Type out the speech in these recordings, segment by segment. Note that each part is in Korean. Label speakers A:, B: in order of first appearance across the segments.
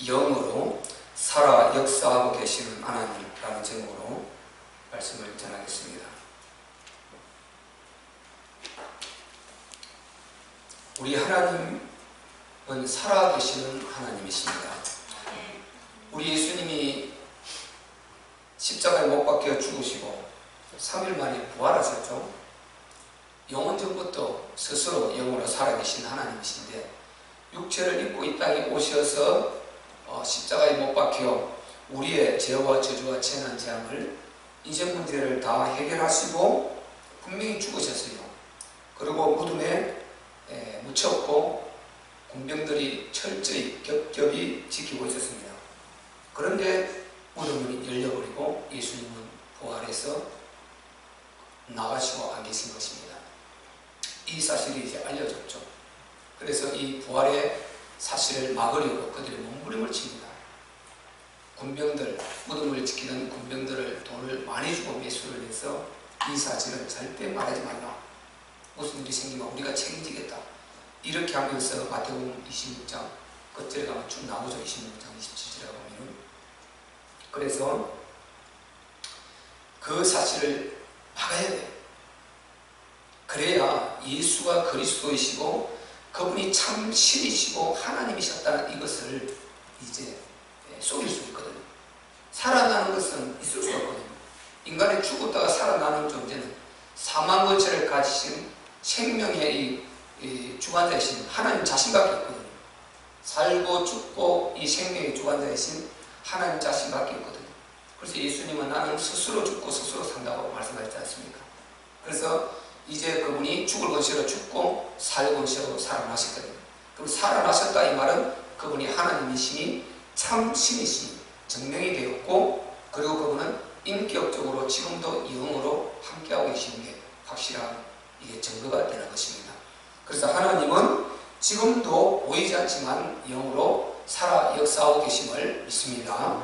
A: 영으로 살아 역사하고 계시는 하나님이라는 제목으로 말씀을 전하겠습니다. 우리 하나님은 살아 계시는 하나님이십니다. 우리 예수님이 십자가에 못 박혀 죽으시고 3일 만에 부활하셨죠. 영원전부터 스스로 영으로 살아계신 하나님이신데 육체를 입고 이 땅에 오셔서 십자가에 못 박혀 우리의 죄와 저주와 재난 재앙을 인생 문제를 다 해결하시고 분명히 죽으셨어요. 그리고 무덤에 묻혔고 군병들이 철저히 겹겹이 지키고 있었습니다. 그런데 무덤문이 열려버리고 예수님은 부활해서 나가시고 안 계신 것입니다. 이 사실이 이제 알려졌죠. 그래서 이 부활의 사실을 막으려고 그들이 몸부림을 칩니다. 군병들, 무덤을 지키는 군병들을 돈을 많이 주고 매수를 해서 이 사실을 절대 말하지 말라. 무슨 일이 생기면 우리가 책임지겠다. 이렇게 하면서 마태복음 26장 끝절에 가면 쭉 나오죠. 26장 27절에 보면. 그래서 그 사실을 막아야 돼요. 그래야 예수가 그리스도이시고 그분이 참 신이시고 하나님이셨다는 이것을 이제 속일 수 있거든요. 살아나는 것은 있을 수가 없거든요. 인간이 죽었다가 살아나는 존재는 사망 권세를 가지신 생명의 이 주관자이신 하나님 자신밖에 없거든요. 살고 죽고 이 생명의 주관자이신 하나님 자신밖에 없거든요. 그래서 예수님은 나는 스스로 죽고 스스로 산다고 말씀하셨지 않습니까? 그래서 이제 그분이 죽을 권세로 죽고 살 권세로 살아나셨거든요. 그럼 살아나셨다 이 말은 그분이 하나님이시니 참 신이시니 증명이 되었고, 그리고 그분은 인격적으로 지금도 영으로 함께하고 계시는 게 확실한 이게 증거가 되는 것입니다. 그래서 하나님은 지금도 보이지 않지만 영으로 살아 역사하고 계심을 믿습니다.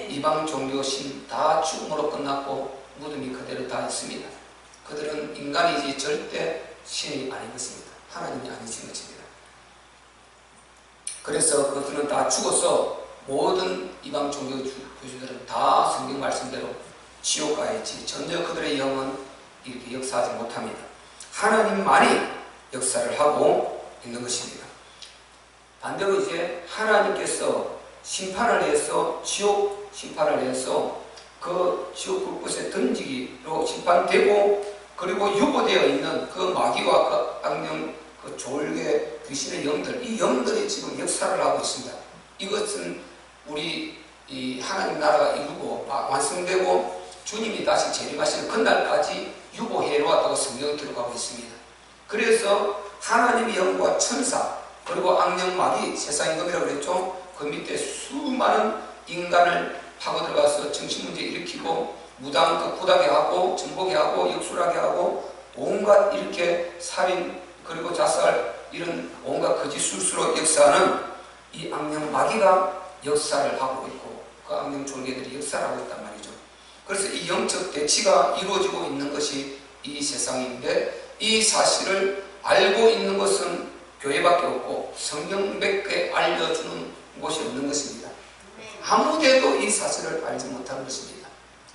A: 이방 종교신 다 죽음으로 끝났고 무덤이 그대로 다 있습니다. 그들은 인간이지 절대 신이 아닌 것입니다. 하나님이 아니신 것입니다. 그래서 그들은 다 죽어서 모든 이방 종교주들은 다 성경 말씀대로 지옥 가야지 전혀 그들의 영은 이렇게 역사하지 못합니다. 하나님만이 역사를 하고 있는 것입니다. 반대로 이제 하나님께서 심판을 해서 지옥 심판을 해서 그 지옥 불꽃에 던지기로 심판되고, 그리고 유보되어 있는 그 마귀와 그 악령, 그 졸개 귀신의 영들, 이 영들이 지금 역사를 하고 있습니다. 이것은 우리 이 하나님 나라가 이루고 완성되고 주님이 다시 재림하시는 그날까지 유보해 놓았다고 성경을 기록하고 있습니다. 그래서 하나님의 영과 천사 그리고 악령 마귀 세상임금이라고 그랬죠. 그 밑에 수많은 인간을 파고 들어가서 정신문제 일으키고 무당 구닥게 하고 정복게 하고 역술하게 하고 온갖 이렇게 살인 그리고 자살 이런 온갖 거짓 술수로 역사하는 이 악령 마귀가 역사를 하고 있고 그 악령 졸개들이 역사를 하고 있단 말이죠. 그래서 이 영적 대치가 이루어지고 있는 것이 이 세상인데, 이 사실을 알고 있는 것은 교회밖에 없고 성경밖에 알려주는 곳이 없는 것입니다. 아무데도 이 사실을 알지 못한 것입니다.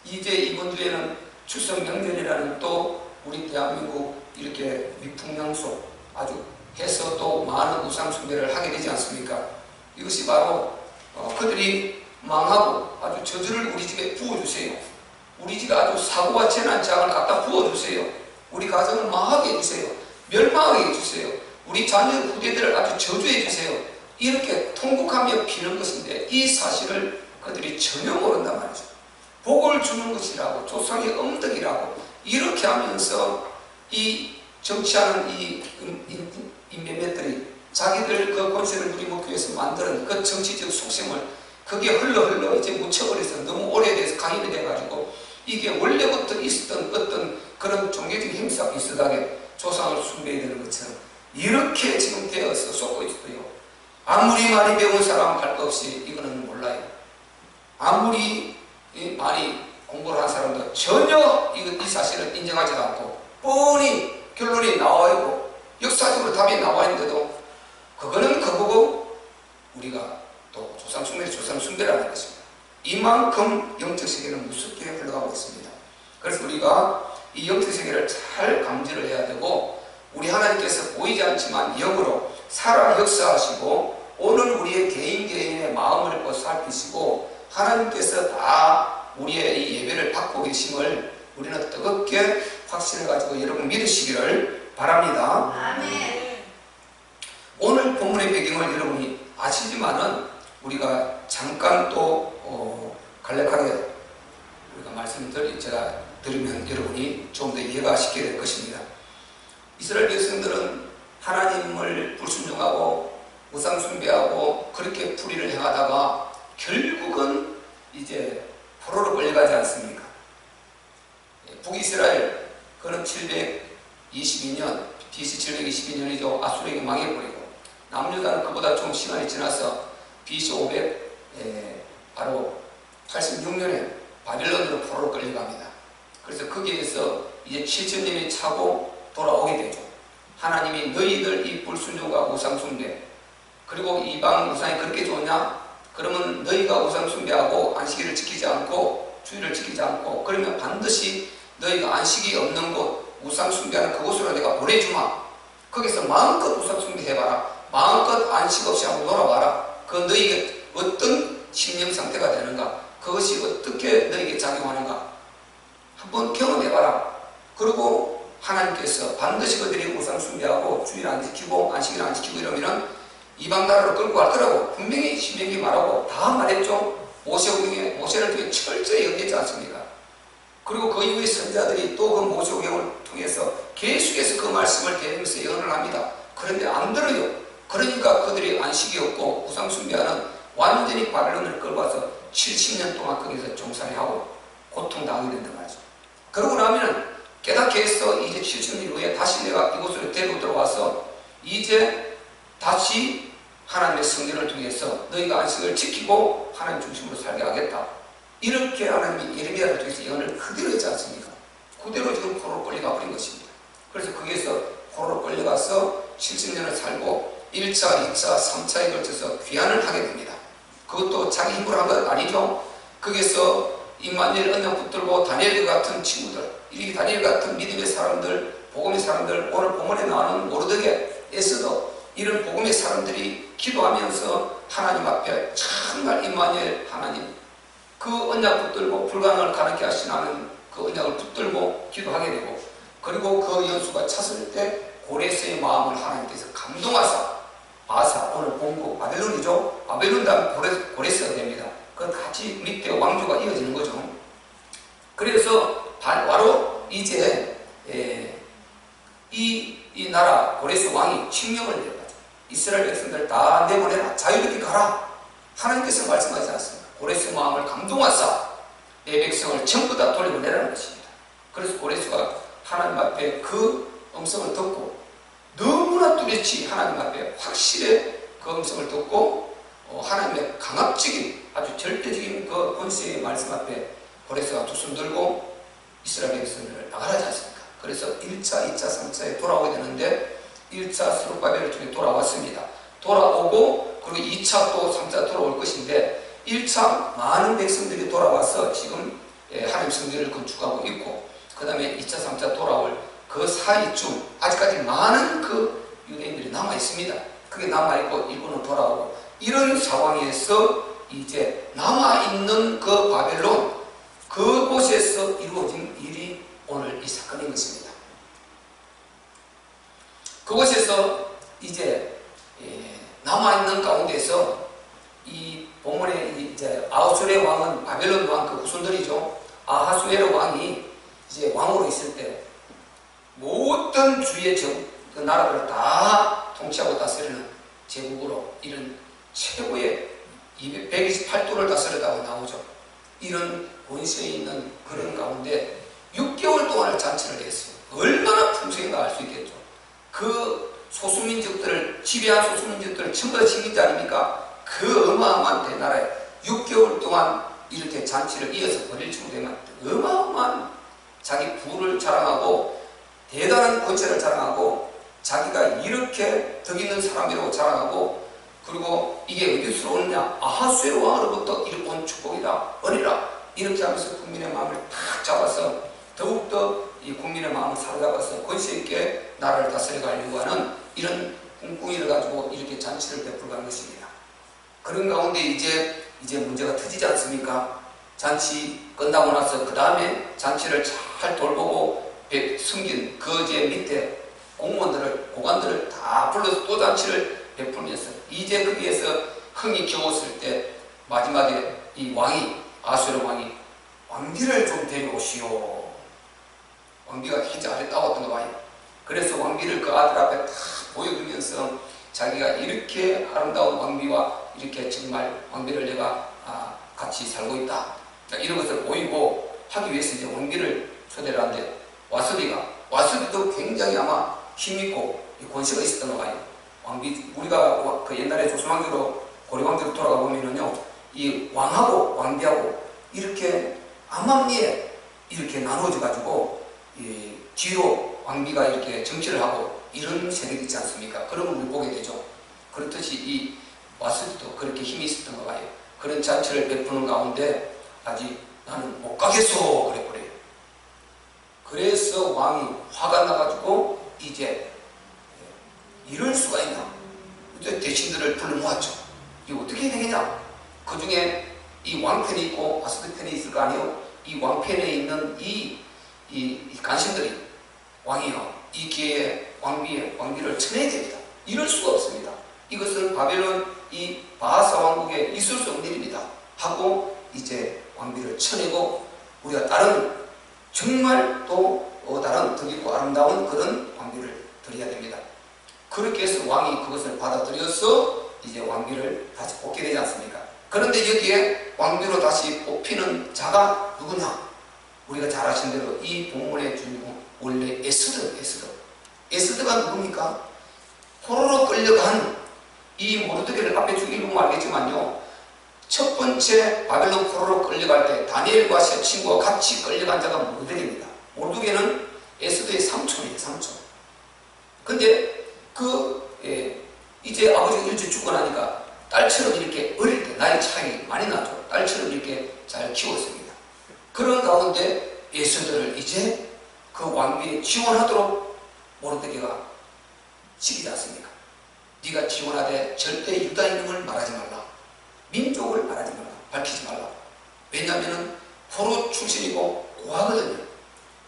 A: 이제 이번 주에는 추석 명절이라는 또 우리 대한민국 이렇게 위풍양소 아주 해서 또 많은 우상 숭배를 하게 되지 않습니까? 이것이 바로 그들이 망하고 아주 저주를 우리 집에 부어주세요. 우리 집에 아주 사고와 재난 재앙을 갖다 부어주세요. 우리 가정을 망하게 해주세요. 멸망하게 해주세요. 우리 자녀 후대들을 아주 저주해 주세요. 이렇게 통곡하며 비는 것인데 이 사실을 그들이 전혀 모른단 말이죠. 복을 주는 것이라고 조상의 엄덕이라고 이렇게 하면서 이 정치하는 이 몇몇들이 자기들 그 권세를 누리기 위해서 만드는 그 정치적 속셈을 그게 흘러 이제 묻혀버려서 너무 오래돼서 강인이 돼가지고 이게 원래부터 있었던 어떤 그런 종교적인 행사 비슷하게 조상을 숭배해야 되는 것처럼 이렇게 지금 되어서 쏟고 있어요. 아무리 많이 배운 사람 할 것 없이 이거는 몰라요. 아무리 많이 공부를 한 사람도 전혀 이 사실을 인정하지도 않고 뻔히 결론이 나와 있고 역사적으로 답이 나와 있는데도 그거는 그거고 우리가 또 조상 숭배는 조상 숭배라는 것입니다. 이만큼 영적 세계는 무섭게 흘러가고 있습니다. 그래서 우리가 이 영적 세계를 잘 감지를 해야 되고, 우리 하나님께서 보이지 않지만 영으로 살아 역사하시고 오늘 우리의 개인의 마음을 보살피시고 하나님께서 다 우리의 이 예배를 받고 계심을 우리는 뜨겁게 확신해가지고 여러분 믿으시기를 바랍니다.
B: 아멘.
A: 오늘 본문의 배경을 여러분이 아시지만은 우리가 잠깐 또 간략하게 우리가 제가 들으면 여러분이 좀 더 이해가 쉽게 될 것입니다. 이스라엘 백성들은 하나님을 불순종하고 우상 숭배하고 그렇게 불의를 행하다가 결국은 이제 포로로 끌려가지 않습니까? 북이스라엘 그는 722년 BC 722년이죠. 아수르에게 망해버리고, 남유다는 그보다 좀 시간이 지나서 BC 500 바로 86년에 바빌론으로 포로로 끌려갑니다. 그래서 거기에서 이제 70년이 차고 돌아오게 되죠. 하나님이 너희들 이 불순종과 우상숭배, 그리고 이방 우상이 그렇게 좋냐? 그러면 너희가 우상숭배하고 안식일을 지키지 않고 주일을 지키지 않고 그러면 반드시 너희가 안식이 없는 곳, 우상숭배하는 그곳으로 내가 보내주마. 거기서 마음껏 우상숭배해봐라. 마음껏 안식 없이 한번 놀아봐라. 그 너희에게 어떤 심령 상태가 되는가, 그것이 어떻게 너희에게 작용하는가 한번 경험해봐라. 그리고 하나님께서 반드시 그들이 우상 숭배하고 주일 안 지키고 안식일 안 지키고 이러면은 이방 나라로 끌고 갈 거라고 분명히 신명기 말하고 다 말했죠. 모세를 통해 철저히 연기했지 않습니까? 그리고 그 이후에 선자들이 또 그 모세오경을 통해서 계속해서 그 말씀을 대면서 예언을 합니다. 그런데 안 들어요. 그러니까 그들이 안식이 없고 우상 숭배하는 완전히 바벨론을 끌고 와서 70년 동안 거기서 종살이 하고 고통당하게 된단 말이죠. 그러고 나면은 깨닫게 해서 이제 70년 후에 다시 내가 이곳으로 데리고 들어와서 이제 다시 하나님의 성전을 통해서 너희가 안식을 지키고 하나님 중심으로 살게 하겠다. 이렇게 하나님이 예레미야를 통해서 예언을 그대로 했지 않습니까? 그대로 지금 포로로 끌려가 버린 것입니다. 그래서 거기에서 포로로 끌려가서 70년을 살고 1차, 2차, 3차에 걸쳐서 귀환을 하게 됩니다. 그것도 자기 힘으로 한 건 아니죠. 거기서 임마누엘 언약 붙들고 다니엘 같은 친구들, 이 다니엘 같은 믿음의 사람들, 복음의 사람들, 오늘 본문에 나오는 모르드게, 에스더, 이런 복음의 사람들이 기도하면서 하나님 앞에 정말 임마누엘 하나님, 그 언약 붙들고 불가능을 가능케 하시는 그 언약을 붙들고 기도하게 되고, 그리고 그 연수가 찼을 때 고레스의 마음을 하나님께서 감동하사 바사, 오늘 본국 바벨론이죠. 바벨론 다음 고레스가 됩니다. 그 같이 밑에 왕조가 이어지는 거죠. 그래서 바로 이제 이 나라 고레스 왕이 칙령을 내려가죠. 이스라엘 백성들 다 내보내라. 자유롭게 가라. 하나님께서 말씀하지 않습니다. 고레스 마음을 감동하사 내 백성을 전부 다 돌려보내라는 것입니다. 그래서 고레스가 하나님 앞에 그 음성을 듣고 너무나 뚜렷이 하나님 앞에 확실히 그 음성을 듣고 하나님의 강압적인 아주 절대적인 그 권세의 말씀 앞에 고레스가 두 손 들고 이스라엘 백성들을 나가라지 않습니까? 그래서 1차, 2차, 3차에 돌아오게 되는데 1차 스룹바벨을 통해 돌아왔습니다. 돌아오고 그리고 2차 또 3차 돌아올 것인데 1차 많은 백성들이 돌아와서 지금 하나님 성전을 건축하고 있고, 그 다음에 2차, 3차 돌아올 그 사이쯤 아직까지 많은 그 유대인들이 남아 있습니다. 그게 남아 있고 일본은 돌아오고, 이런 상황에서 이제 남아 있는 그 바벨론 그곳에서 이루어진 일이 오늘 이 사건인 것입니다. 그곳에서 이제 남아 있는 가운데서 이 본문에 이제 아하수에로 왕은 바벨론 왕 그 후손들이죠. 아하수에로 왕이 이제 왕으로 있을 때 모든 주의 그 나라들을 다 통치하고 다스리는 제국으로 이런 최고의 128도를 다스렸다고 나오죠. 이런 권세에 있는 그런 가운데 6개월 동안을 잔치를 했어요. 얼마나 풍성인가 알 수 있겠죠. 그 소수민족들을 지배한 소수민족들을 전부 다 식민지 아닙니까? 그 어마어마한 대나라에 6개월 동안 이렇게 잔치를 이어서 벌일 정도면 어마어마한 자기 부를 자랑하고 대단한 권세를 자랑하고 자기가 이렇게 덕 있는 사람이라고 자랑하고 그리고 이게 어디서 오느냐? 아하수에로 왕으로부터 온 축복이다, 은혜라. 이렇게 하면서 국민의 마음을 탁 잡아서 더욱더 이 국민의 마음을 사로잡아서 권세 있게 나라를 다스려 가려고 하는 이런 꿍꿍이를 가지고 이렇게 잔치를 베풀고 한 것입니다. 그런 가운데 이제 문제가 터지지 않습니까? 잔치 끝나고 나서 그 다음에 잔치를 잘 돌보고 숨긴 그 제 밑에 공무원들을, 고관들을 다 불러서 또 잔치를 베풀면서 이제 거기에서 흥이 겨웠을 때 마지막에 이 왕이, 아수에로 왕이 왕비를 좀 데려오시오. 왕비가 해지 아래 따왔던 거 봐요. 그래서 왕비를 그 아들 앞에 다 보여주면서 자기가 이렇게 아름다운 왕비와 이렇게 정말 왕비를 내가 같이 살고 있다, 이런 것을 보이고 하기 위해서 이제 왕비를 초대를 하는데 와스비도 굉장히 아마 힘있고 권세가 있었던 거 봐요. 왕비, 우리가 그 옛날에 조선왕조로 고려왕조로 돌아가 보면은요, 이 왕하고 왕비하고 이렇게 암암리에 이렇게 나누어져 가지고 이 뒤로 왕비가 이렇게 정치를 하고 이런 세력이 있지 않습니까? 그런 걸 보게 되죠. 그렇듯이 이 와스비도 그렇게 힘이 있었던 거 봐요. 그런 잔치를 베푸는 가운데 아직 나는 못 가겠소 그래 버려요. 그래서 왕이 화가 나가지고 이제 이럴 수가 있나? 이제 대신들을 불러 모았죠. 이게 어떻게 되겠냐? 그 중에 이 왕편이 있고 와스비 편이 있을 거 아니에요? 이 왕편에 있는 이 간신들이 왕이요, 이 기회에 왕비를 쳐내야 됩니다. 이럴 수가 없습니다. 이것은 바벨론 이 바하사 왕국에 있을 수 없는 일입니다 하고 이제 왕비를 쳐내고 우리가 다른 정말 또 다른 더 깊고 아름다운 그런 왕비를 드려야 됩니다. 그렇게 해서 왕이 그것을 받아들여서 이제 왕비를 다시 뽑게 되지 않습니까? 그런데 여기에 왕비로 다시 뽑히는 자가 누구냐? 우리가 잘 아시는 대로 이 본문의 주인공 원래 에스더가 누굽니까? 포로로 끌려간 이 모르드게를 앞에 쭉 읽으면 알겠지만요, 첫 번째 바벨론 포로로 끌려갈 때 다니엘과 세 친구와 같이 끌려간 자가 모르드게입니다. 모르드게는 에스더의 삼촌이에요, 삼촌. 근데 이제 아버지가 일찍 죽고 나니까 딸처럼 이렇게 어릴 때 나이 차이 많이 나죠. 딸처럼 이렇게 잘 키웠습니다. 그런 가운데 에스더를 이제 그 왕비에 지원하도록 모르드게가 시키지 않습니까? 네가 지원하되 절대 유다 이름을 말하지 말라, 민족을 말하지 말라, 밝히지 말라. 왜냐하면 포로 출신이고 고하거든요.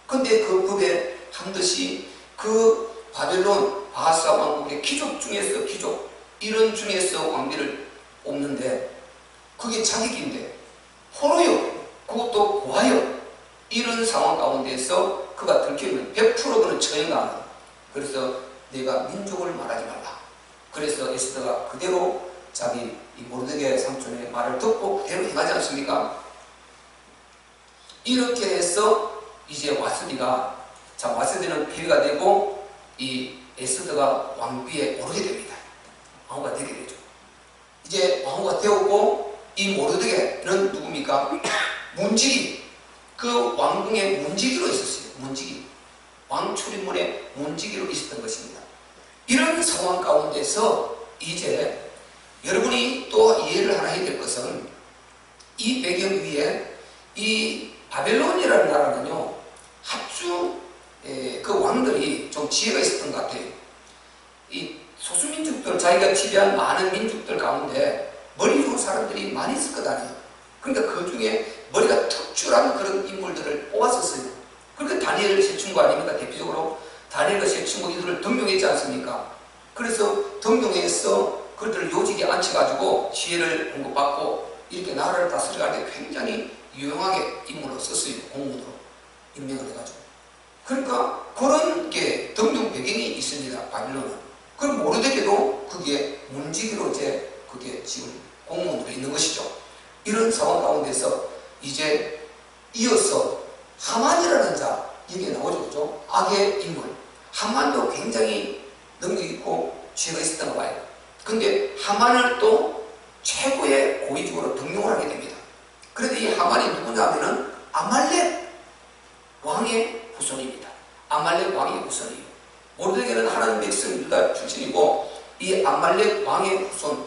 A: 근데 그 법에 반드시 그 바벨론 바하사 왕국의 귀족 중에서 귀족, 이런 중에서 왕비를 뽑는데 그게 자격인데 포로요, 그것도 고하요, 이런 상황 가운데서 그가 들키면 100% 그는 처형당하는. 그래서 내가 민족을 말하지 말라. 그래서 에스더가 그대로 자기 이 모르드게 삼촌의 말을 듣고 그대로 행하지 않습니까? 이렇게 해서 이제 와스디는 폐위가 되고 이 에스더가 왕비에 오르게 됩니다. 왕후가 되게 되죠. 이제 왕후가 되었고 이 모르드게는 누굽니까? 문지기, 그 왕궁의 문지기로 있었어요. 문지기, 왕 출입문의 문지기로 있었던 것입니다. 이런 상황 가운데서 이제 여러분이 또 이해를 하나 해야 될 것은 이 배경 위에 이 바벨론이라는 나라는요, 아주 그 왕들이 좀 지혜가 있었던 것 같아요. 이 소수민족들, 자기가 지배한 많은 민족들 가운데 머리 좋은 사람들이 많이 있을 것 아니에요. 그러니까 그 중에 머리가 특출한 그런 인물들을 뽑았었어요. 그러니까 다니엘 세 친구 아닙니까? 대표적으로 다니엘과 세 친구 이들을 등용했지 않습니까? 그래서 등용해서 그들을 요직에 앉혀가지고 지혜를 공급받고 이렇게 나라를 다스려가는데 굉장히 유용하게 인물로 썼어요. 공무원으로 임명을 해가지고. 그러니까 그런 게 등용 배경이 있습니다. 바빌론은. 그럼 모르드게도 그게 문지기로 이제 그게 지금 공무원으로 있는 것이죠. 이런 상황 가운데서 이제 이어서 하만이라는 자, 여기에 나오죠. 그죠? 악의 인물. 하만도 굉장히 능력 있고 지혜가 있었던 거 봐요. 근데 하만을 또 최고의 고위직으로 등용을 하게 됩니다. 그런데 이 하만이 누구냐면은 아말렉 왕의 후손입니다. 아말렉 왕의 후손이에요. 모르드게는 하나님 백성 유다 출신이고 이 아말렉 왕의 후손,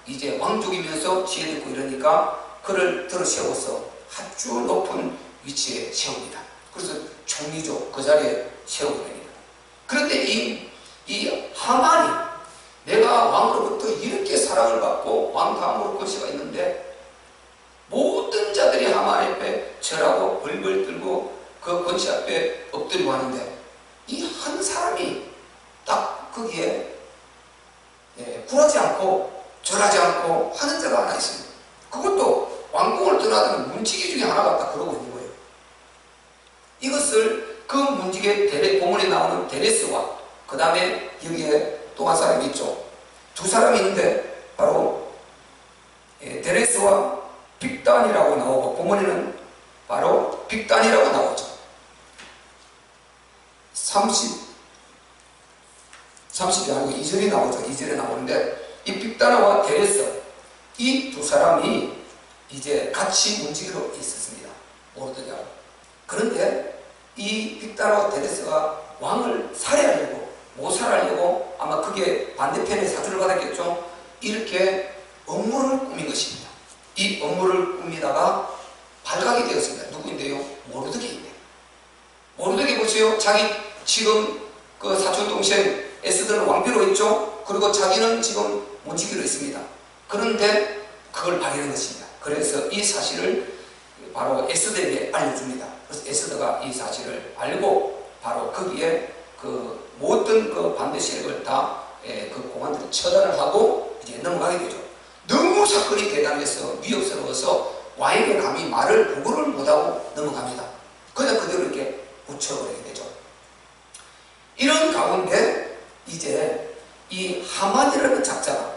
A: 이제 왕족이면서 지혜롭고 이러니까 그를 들어 세워서 아주 높은 위치에 세웁니다. 그래서 총리죠. 그 자리에 세우게 됩니다. 그런데 이 하만이 내가 왕으로부터 이렇게 사랑을 받고 왕 다음으로 권세가 있는데 모든 자들이 하만 앞에 절하고 벌벌 떨고 그 권세 앞에 엎드리고 하는데 이 한 사람이 딱 거기에 굴하지 않고 절하지 않고 하는 자가 하나 있습니다. 그것도 왕궁을 떠나던 문지기 중에 하나가 딱 그러고 있는 거예요. 이것을 그 문지기의 본문에 나오는 데레스와 그 다음에 여기에 또 한 사람이 있죠. 두 사람이 있는데 바로 데레스와 빅단이라고 나오고 본문에는 바로 빅단이라고 나오죠. 30이 아니고 2절이 나오죠. 2절에 나오는데 이 빅단과 데레스 이 두 사람이 이제 같이 문지기로 있었습니다. 모르더냐고. 그런데 이 빅단과 데레스가 왕을 살해하려고 모살하려고 아마 그게 반대편에 사주를 받았겠죠. 이렇게 업무를 꾸민 것입니다. 이 업무를 꾸미다가 발각이 되었습니다. 누구인데요? 모르드게입니다. 모르드게 보세요. 자기 지금 그 사촌 동생 에스더는 왕비로 있죠. 그리고 자기는 지금 문지기로 있습니다. 그런데 그걸 발견한 것입니다. 그래서 이 사실을 바로 에스더에게 알려줍니다. 그래서 에스더가 이 사실을 알고 바로 거기에 그 모든 그 반대 세력을 다 그 공안들을 처단을 하고 이제 넘어가게 되죠. 너무 사건이 대단해서 위협스러워서 왕에게 감히 말을 보고를 못하고 넘어갑니다. 그냥 그대로 이렇게 묻혀버리게 되죠. 이런 가운데 이제 이 하만이라는 작자가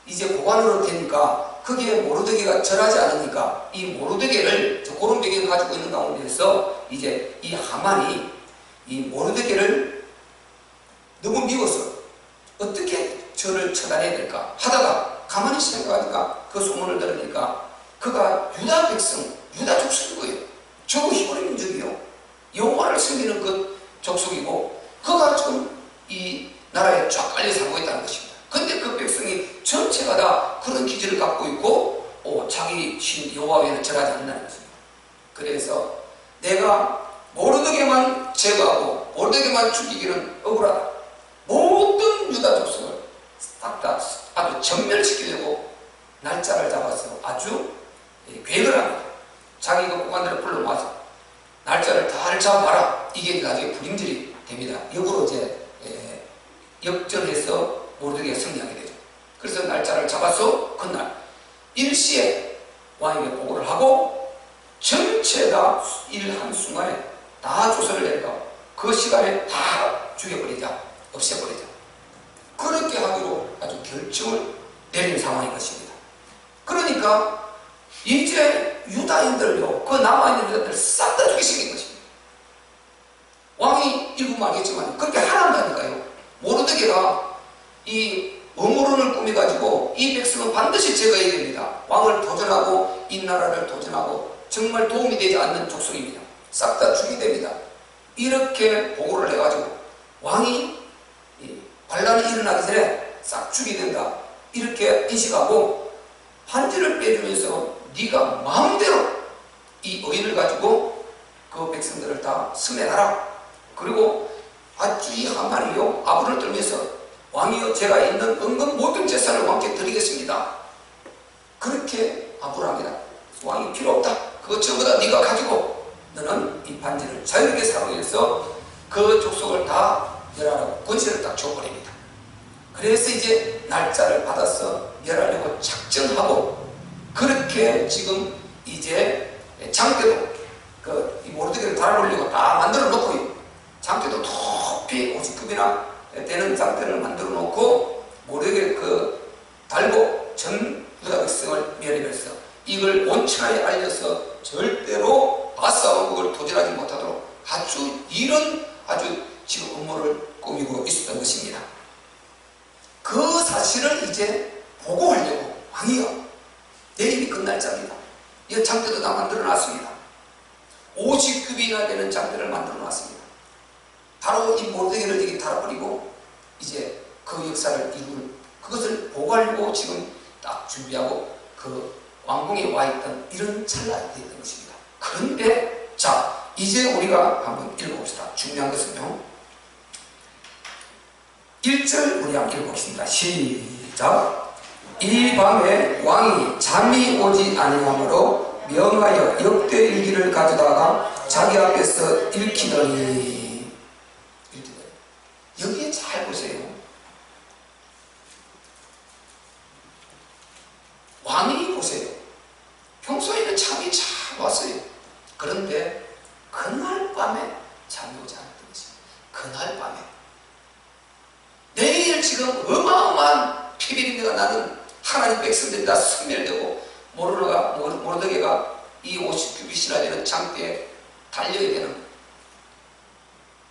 A: 이제 고관으로 되니까 거기에 모르드게가 절하지 않으니까 이 모르드게를 그런 배경을 가지고 있는 가운데서 이제 이 하만이 이 모르드게를 너무 미워서 어떻게 저를 처단해야 될까 하다가 가만히 생각하니까 그 소문을 들으니까 그가 유다 백성, 유다 족속인 거예요. 저거 히브리 민족이요. 여호와를 섬기는 그 족속이고 그가 지금 이 나라에 쫙 깔려 살고 있다는 것입니다. 근데 그 백성이 전체가 다 그런 기질을 갖고 있고 자기 신 여호와 외에는 절하지 않는다는 것입니다. 그래서 내가 모르드게만 제거하고 모르드게만 죽이기는 억울하다. 모든 유다 족속을 다 아주 전멸시키려고 날짜를 잡아서 아주 계획을 합니다. 자기 그 고관들을 불러 모아서 날짜를 다 잡아봐라. 이게 나중에 불임절이 됩니다. 역으로 이제 역전해서 모르드게가 승리하게 되죠. 그래서 날짜를 잡아서 그날 일시에 왕에게 보고를 하고 전체 다 일 한순간에 다 조서를 내가 그 시간에 다 죽여버리자, 없애버리자. 그렇게 하기로 아주 결정을 내린 상황인 것입니다. 그러니까 이제 유다인들요, 그 남아있는 유다인들 싹 다 죽이시킨 것입니다. 왕이 읽으면 알겠지만 그렇게 하란다니까요. 모르드게가 이 음모론을 꾸며가지고 이 백성은 반드시 제거해야 됩니다. 왕을 도전하고 이 나라를 도전하고 정말 도움이 되지 않는 족속입니다. 싹 다 죽이게 됩니다. 이렇게 보고를 해가지고 왕이 반란이 일어나기 전에 싹 죽이게 된다. 이렇게 인식하고 반지를 빼주면서 네가 마음대로 이 의인을 가지고 그 백성들을 다 섬해하라. 그리고 아주 이 하만이요 아부를 떨면서 왕이요 제가 있는 은근 모든 재산을 왕께 드리겠습니다. 그렇게 아부를 합니다. 왕이 필요 없다. 그거 전부 다 네가 가지고 너는 이 반지를 자유롭게 사용해서 그 족속을 다 멸하라고 권세를 딱 줘버립니다. 그래서 이제 날짜를 받아서 멸하려고 작정하고 그렇게 지금 이제 장대도 이 모르드게를 달아올리고 다 만들어 놓고 장대도 높이 50급이나 되는 장대를 만들어 놓고 모르드게를 달고 전 유다 백성을 멸하면서 이걸 온천하에 알려서 절대로 아사 왕국을 도전하지 못하도록 아주 이런 아주 지금 음모를 꾸미고 있었던 것입니다. 그 사실을 이제 보고하려고 왕이요 내 일이 끝날 자입니다. 이 장대도 다 만들어 놨습니다. 50급이나 되는 장대를 만들어 놨습니다. 바로 이 모르드게를 여기 달아버리고 이제 그 역사를 이룰 그것을 보고하려고 지금 딱 준비하고 그 왕궁에 와 있던 이런 찰나였던 것입니다. 그런데 자, 이제 우리가 한번 읽어봅시다. 중요한 것은요, 1절 우리 한번 읽어보겠습니다. 시작. 이 밤에 왕이 잠이 오지 아니하므로 명하여 역대일기를 가져다가 자기 앞에서 읽히더니. 여기에 잘 보세요. 왕이 보세요. 평소에는 잠이 잘 왔어요. 그런데 그날 밤에 잠이 오지 않았던 것입니다. 그날 밤에 내일 지금 어마어마한 피비린내가 나는 하나님 백성들이 다 섬멸되고 모르드게가 이 50규빗이나 되는 장대에 달려야 되는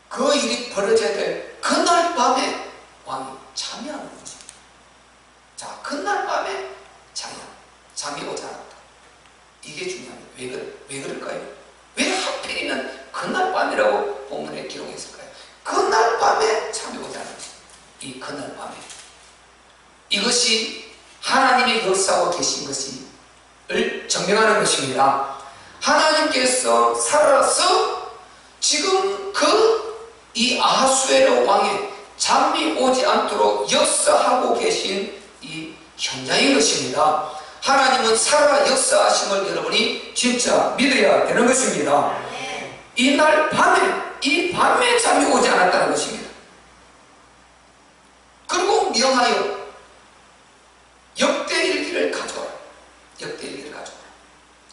A: 그 일이 벌어져야 될 그날 밤에 왕이 잠이 안 오는 것입니다. 자, 그날 밤에 잠이 오지 않았다. 이게 중요합니다. 왜 그럴까요? 왜 하필이면 그날 밤이라고 본문에 기록했을까요? 그날 밤에 잠이 오지 않았다. 이 그날 밤에 이것이 하나님이 역사하고 계신 것을 증명하는 것입니다. 하나님께서 살아서 지금 이 아하수에로 왕의 잠이 오지 않도록 역사하고 계신 이 현장인 것입니다. 하나님은 살아 역사하심을 여러분이 진짜 믿어야 되는 것입니다. 이 밤에 잠이 오지 않았다는 것입니다. 그리고 명하여 역대일기를 가져와라. 역대일기를 가져와라.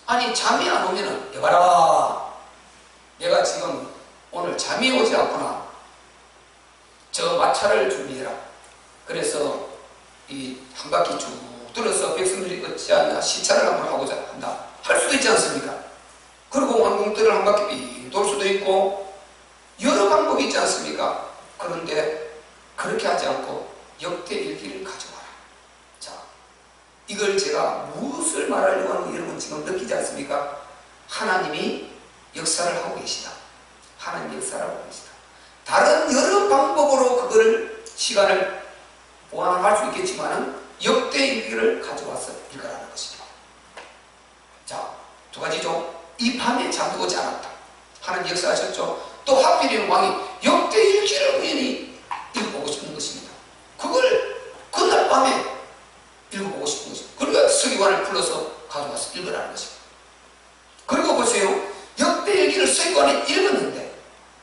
A: 아니, 잠이 안 오면은 여봐라, 내가 지금 오늘 잠이 오지 않구나, 저 마차를 준비해라. 그래서 이 한 바퀴 쭉 들어서 백성들이 어찌 않냐 시차를 한번 하고자 한다 할 수도 있지 않습니까? 그리고 왕궁들을 한 바퀴 돌 수도 있고 여러 방법이 있지 않습니까? 그런데 그렇게 하지 않고 역대일기를 가져와라. 자, 이걸 제가 무엇을 말하려고 하는 거 여러분 지금 느끼지 않습니까? 하나님이 역사를 하고 계시다. 하나님 역사를 하고 계시다. 다른 여러 방법으로 그걸 시간을 보완할 수 있겠지만은 역대일기를 가져와서 읽으라는 것입니다. 자, 두 가지죠. 이 밤에 잠이 오지 않았다. 하나님 역사하셨죠. 또 하필이면 왕이 역대일기를 우연히 읽어보고 싶은 것입니다. 그걸 그날 밤에 읽어보고 싶은 것입니다. 그러니까 서기관을 불러서 가져와서 읽으라는 것입니다. 그리고 보세요. 역대일기를 서기관이 읽었는데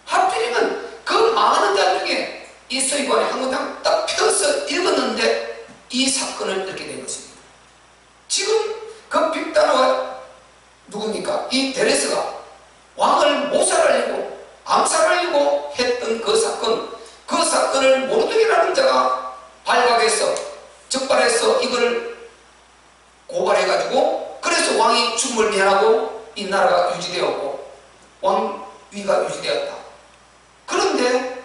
A: 하필이면 그 많은 자 중에 이 서기관이 한 문장 딱 펴서 읽었는데 이 사건을 읽게 된 것입니다. 지금 그 빅다나와 누굽니까? 이 데레스가 왕을 모살하려고 암살하려고 했던 그 사건을 모르드게라는 자가 발각해서 적발해서 이걸 고발해가지고 그래서 왕이 죽음을 면하고 이 나라가 유지되었고 왕위가 유지되었다. 그런데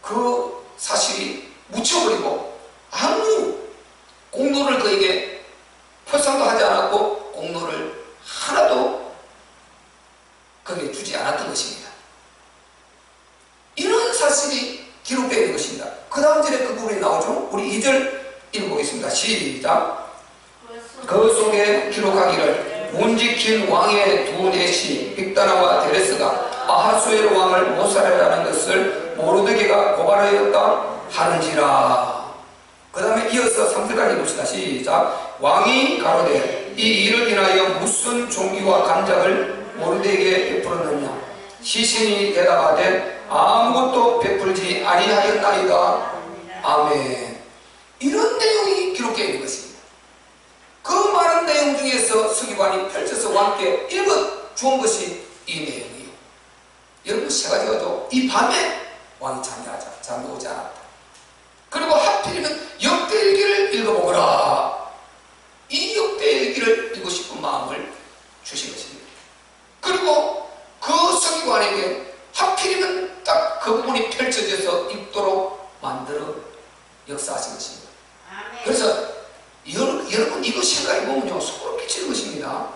A: 그 사실이 묻혀버리고 아무 공로를 그에게 표상도 하지 않았고 공로를 하나도 그에게 주지 않았던 것입니다. 이런 사실이 기록되어 있는 것입니다. 그 다음 절에 그 부분이 나오죠. 우리 2절 읽어보겠습니다. 시작. 그 속에 기록하기를 문지킨 왕의 두 넷이 빅다나와 데레스가 아하수에로 왕을 모살하라는 것을 모르드게가 고발하였다 하는지라. 그 다음에 이어서 3절까지 봅시다. 시작. 왕이 가로되 이 일을 인하여 무슨 종기와 간작을 모르드게에게 베풀었느냐. 시신이 대답하되 아무것도 베풀지 아니하였나이다. 아멘. 이런 내용이 기록되어 있는 것입니다. 그 많은 내용 중에서 서기관이 펼쳐서 왕께 읽어 주은 것이 이 내용이에요. 여러분, 세 가지가죠. 이 밤에 왕이 잠이 오지 않았다. 그리고 하필이면 역대일기를 읽어보거라. 이 역대일기를 읽고 싶은 마음을 주신 것입니다. 그리고 그 서기관에게 하필이면 딱 그 부분이 펼쳐져서 읽도록 만들어 역사하신 것입니다. 그래서 여러분 이거 생각해보면요 소름 끼치는 것입니다.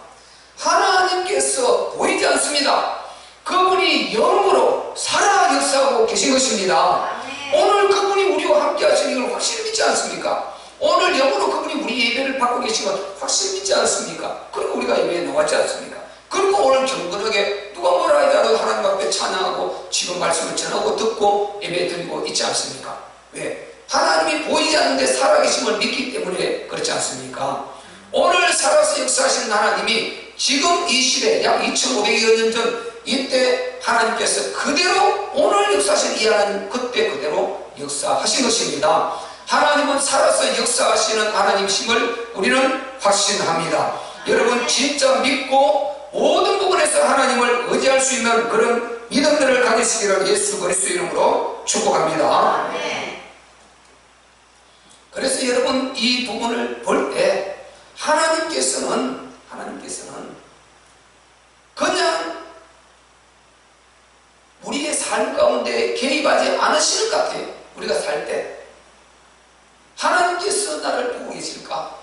A: 하나님께서 보이지 않습니다. 그분이 영으로 살아 역사하고 계신 것입니다. 오늘 그분이 우리와 함께 하시는 걸 확실히 믿지 않습니까? 오늘 영으로 그분이 우리 예배를 받고 계시면 확실히 믿지 않습니까? 그리고 우리가 예배에 나왔지 않습니까? 그리고 오늘 경건하게 누가 뭐라 하더라도 하나님 앞에 찬양하고 지금 말씀을 전하고 듣고 예배 드리고 있지 않습니까? 왜? 하나님이 보이지 않는데 살아계심을 믿기 때문에 그렇지 않습니까? 오늘 살아서 역사하시는 하나님이 지금 이 시대 약 2500여 년 전 이때 하나님께서 그대로 오늘 역사하신 이 하나님 그때 그대로 역사하신 것입니다. 하나님은 살아서 역사하시는 하나님이심을 우리는 확신합니다. 여러분 진짜 믿고 모든 부분에서 하나님을 의지할 수 있는 그런 믿음들을 가지시기를 예수 그리스도 이름으로 축복합니다. 그래서 여러분 이 부분을 볼 때 하나님께서는 그냥 우리의 삶 가운데 개입하지 않으시는 것 같아요. 우리가 살 때 하나님께서 나를 보고 계실까?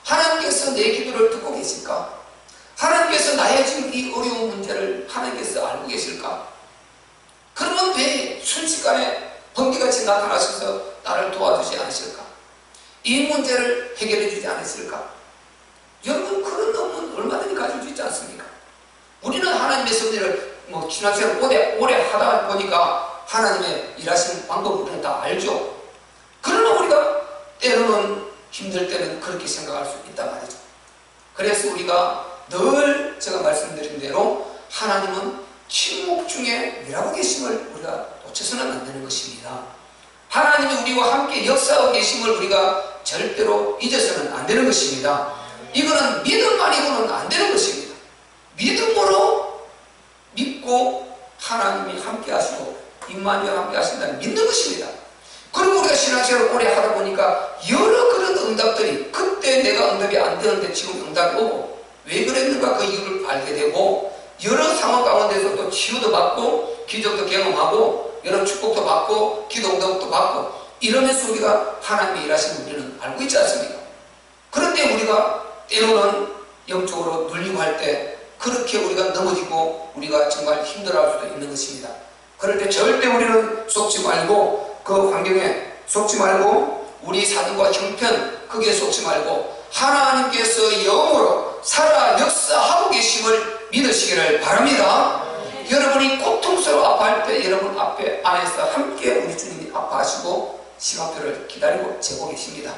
A: 하나님께서 내 기도를 듣고 계실까? 하나님께서 나의 지금 이 어려운 문제를 하나님께서 알고 계실까? 그러면 왜 순식간에 번개같이 나타나셔서 나를 도와주지 않으실까? 이 문제를 해결해 주지 않으실까? 여러분 그런 마음은 얼마든지 가질 수 있지 않습니까? 우리는 하나님의 섭리를 신앙생활 오래 하다 보니까 하나님의 일하시는 방법을 우리는 다 알죠. 그러나 우리가 때로는 힘들 때는 그렇게 생각할 수 있단 말이죠. 그래서 우리가 늘 제가 말씀드린 대로 하나님은 침묵 중에 일하고 계심을 우리가 놓쳐서는 안 되는 것입니다. 하나님이 우리와 함께 역사하고 계심을 우리가 절대로 잊어서는 안 되는 것입니다. 이거는 믿음 아니고는 안 되는 것입니다. 믿음으로 믿고 하나님이 함께 하시고 임마누엘 함께 하신다는 믿는 것입니다. 그리고 우리가 신앙생활을 오래 하다 보니까 여러 그런 응답들이 그때 내가 응답이 안 되는데 지금 응답이 오고 왜 그랬는가 그 이유를 알게 되고 여러 상황 가운데서 또 치유도 받고 기적도 경험하고 여러 축복도 받고 기도 응답도 받고 이러면서 우리가 하나님의 일하시는 우리는 알고 있지 않습니까? 그런데 우리가 때로는 영적으로 눌리고 할 때 그렇게 우리가 넘어지고 우리가 정말 힘들어할 수도 있는 것입니다. 그럴 때 절대 우리는 속지 말고 그 환경에 속지 말고 우리 사정과 형편 거기에 속지 말고 하나님께서 영으로 살아 역사하고 계심을 믿으시기를 바랍니다. 여러분이 고통스러워 아파할 때 여러분 앞에 안에서 함께 우리 주님이 아파하시고 시간표를 기다리고 재고 계십니다.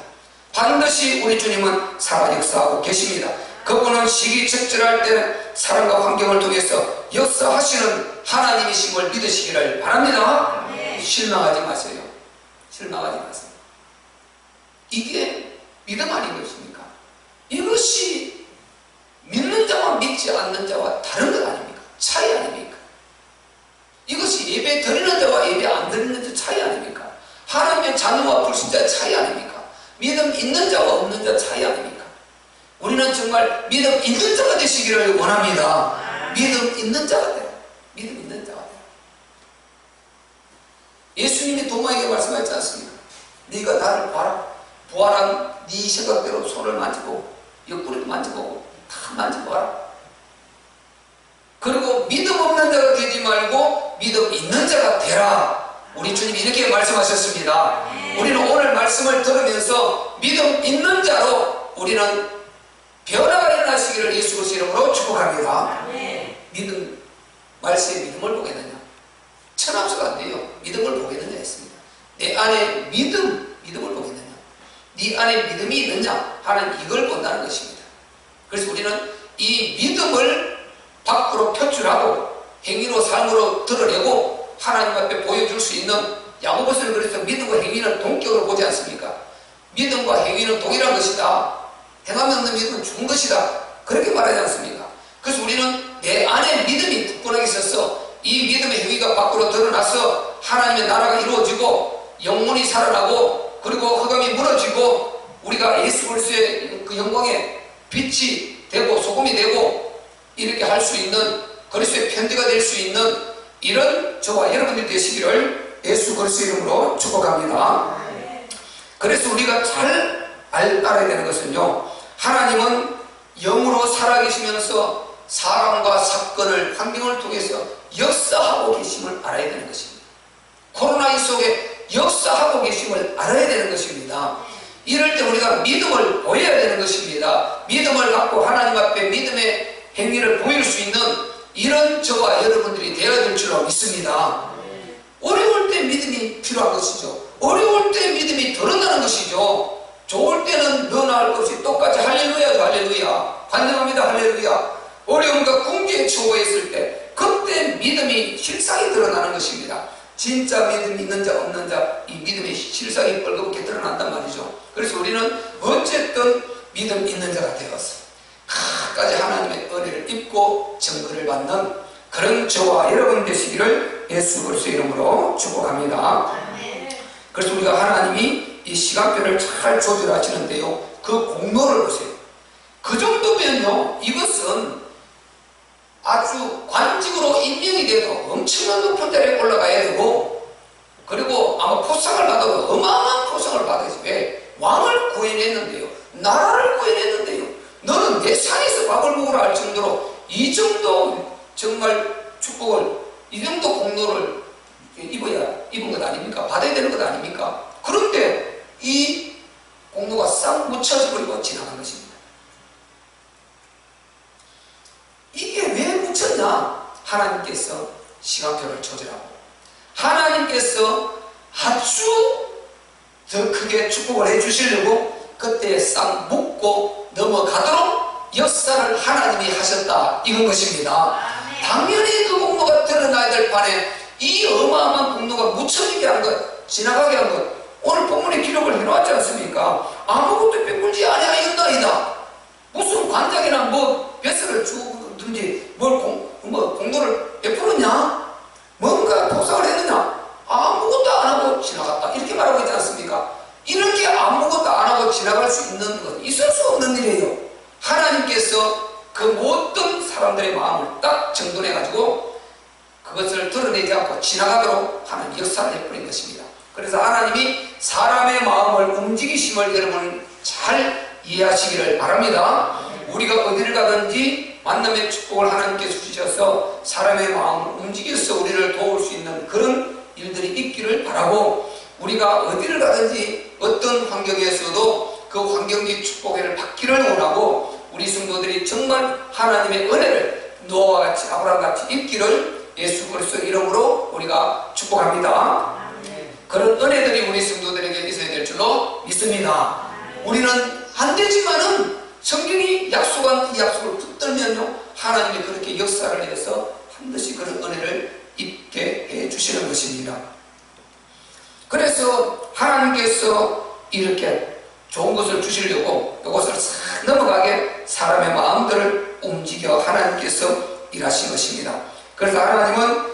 A: 반드시 우리 주님은 살아 역사하고 계십니다. 그분은 시기적절할 때는 사람과 환경을 통해서 역사하시는 하나님이심을 믿으시기를 바랍니다. 실망하지 마세요. 실망하지 마세요. 이게 믿음 아니겠습니까? 이것이 믿는 자와 믿지 않는 자와 다른 것 아닙니까? 차이 아닙니까? 이것이 예배 드리는 자와 예배 안 드리는 자 차이 아닙니까? 하나님의 자녀와 불신자의 차이 아닙니까? 믿음 있는 자와 없는 자 차이 아닙니까? 우리는 정말 믿음 있는 자가 되시기를 원합니다. 믿음 있는 자가 돼요. 믿음 있는 자가 돼요. 예수님이 도마에게 말씀하지 않습니까? 네가 나를 봐라. 부활한 네 생각대로 손을 만지고 옆구리도 만져보고 다 만져봐라. 그리고 믿음 없는 자가 되지 말고 믿음 있는 자가 되라. 우리 주님이 이렇게 말씀하셨습니다. 우리는 오늘 말씀을 들으면서 믿음 있는 자로 우리는 변화가 일어나시기를 예수 그리스도 이름으로 축복합니다. 믿음, 말씀에 믿음을 보겠느냐? 천합수가 안 돼요. 믿음을 보겠느냐 했습니다. 내 안에 믿음을 보겠느냐? 네 안에 믿음이 있느냐 하는 이걸 본다는 것입니다. 그래서 우리는 이 믿음을 밖으로 표출하고 행위로 삶으로 드러내고 하나님 앞에 보여줄 수 있는 야고보서는 그래서 믿음과 행위는 동격으로 보지 않습니까? 믿음과 행위는 동일한 것이다. 행함이 없는 믿음은 죽은 것이다. 그렇게 말하지 않습니까? 그래서 우리는 내 안에 믿음이 굳건하게 있어서 이 믿음의 행위가 밖으로 드러나서 하나님의 나라가 이루어지고 영혼이 살아나고 그리고 흑암이 무너지고 우리가 예수 그리스도의 그 영광에 빛이 되고 소금이 되고 이렇게 할 수 있는 그리스도의 편지가 될 수 있는 이런 저와 여러분들이 되시기를 예수 그리스도 이름으로 축복합니다. 그래서 우리가 잘 알아야 되는 것은요, 하나님은 영으로 살아계시면서 사람과 사건을 환경을 통해서 역사하고 계심을 알아야 되는 것입니다. 코로나19 속에 역사하고 계심을 알아야 되는 것입니다. 이럴 때 우리가 믿음을 보여야 되는 것입니다. 믿음을 갖고 하나님 앞에 믿음의 행위를 보일 수 있는 이런 저와 여러분들이 되어야 될 줄로 믿습니다. 어려울 때 믿음이 필요한 것이죠. 어려울 때 믿음이 드러나는 것이죠. 좋을 때는 너나 할 것 없이 똑같이 할렐루야죠. 할렐루야. 환영합니다. 할렐루야. 어려움과 궁지에 처해 있을 때 그때 믿음이 실상이 드러나는 것입니다. 진짜 믿음이 있는 자 없는 자, 이 믿음의 실상이 뻘겋게 드러난단 말이죠. 그래서 우리는 어쨌든 믿음 있는 자가 되었어요. 끝까지 하나님의 은혜를 입고 증거를 받는 그런 저와 여러분 되시기를 예수 그리스도의 이름으로 축복합니다. 그래서 우리가 하나님이 이 시간표를 잘 조절하시는데요, 그 공로를 보세요. 그 정도면요, 이것은 아주 관직으로 임명이 돼도 엄청난 높은 자리에 올라가야 되고, 그리고 아마 포상을 받아도 어마어마한 포상을 받아야지. 왜? 왕을 구해냈는데요, 나라를 구해냈는데요, 너는 내 산에서 밥을 먹으라 할 정도로 이 정도 정말 축복을, 이 정도 공로를 입은 것 아닙니까? 받아야 되는 것 아닙니까? 그런데 이 공로가 싹 묻혀져 버리고 지나간 것입니다. 이게 왜 묻혔냐? 하나님께서 시간표를 조절하고 하나님께서 아주 더 크게 축복을 해주시려고 그때 싹 묶고 넘어가도록 역사를 하나님이 하셨다, 이건 것입니다. 당연히 그 공로가 드러나야 될 판에 이 어마어마한 공로가 묻혀지게 한 것, 지나가게 한 것, 오늘 본문에 기록을 해놓았지 않습니까? 아무것도 베풀지 아니하였나이다. 무슨 관장이나 뭐 뱃살을 주든지 뭘 공로를 베풀었냐? 뭔가 포상을 했느냐? 아무것도 안 하고 지나갔다, 이렇게 말하고 있지 않습니까? 이렇게 아무것도 안 하고 지나갈 수 있는 것, 있을 수 없는 일이에요. 하나님께서 그 모든 사람들의 마음을 딱 정돈해 가지고 그것을 드러내지 않고 지나가도록 하는 역사를 해버린 것입니다. 그래서 하나님이 사람의 마음을 움직이심을 여러분 잘 이해하시기를 바랍니다. 우리가 어디를 가든지 만남의 축복을 하나님께서 주셔서 사람의 마음을 움직여서 우리를 도울 수 있는 그런 일들이 있기를 바라고, 우리가 어디를 가든지 어떤 환경에서도 그 환경의 축복을 받기를 원하고, 우리 성도들이 정말 하나님의 은혜를 노아와 같이 아브라함 같이 입기를 예수 그리스도의 이름으로 우리가 축복합니다. 그런 은혜들이 우리 성도들에게 있어야 될 줄로 믿습니다. 우리는 안 되지만은 성경이 약속한 이 약속을 붙들면요, 하나님이 그렇게 역사를 해서 반드시 그런 은혜를 입게 해 주시는 것입니다. 그래서 하나님께서 이렇게 좋은 것을 주시려고 이것을 싹 넘어가게 사람의 마음들을 움직여 하나님께서 일하신 것입니다. 그래서 하나님은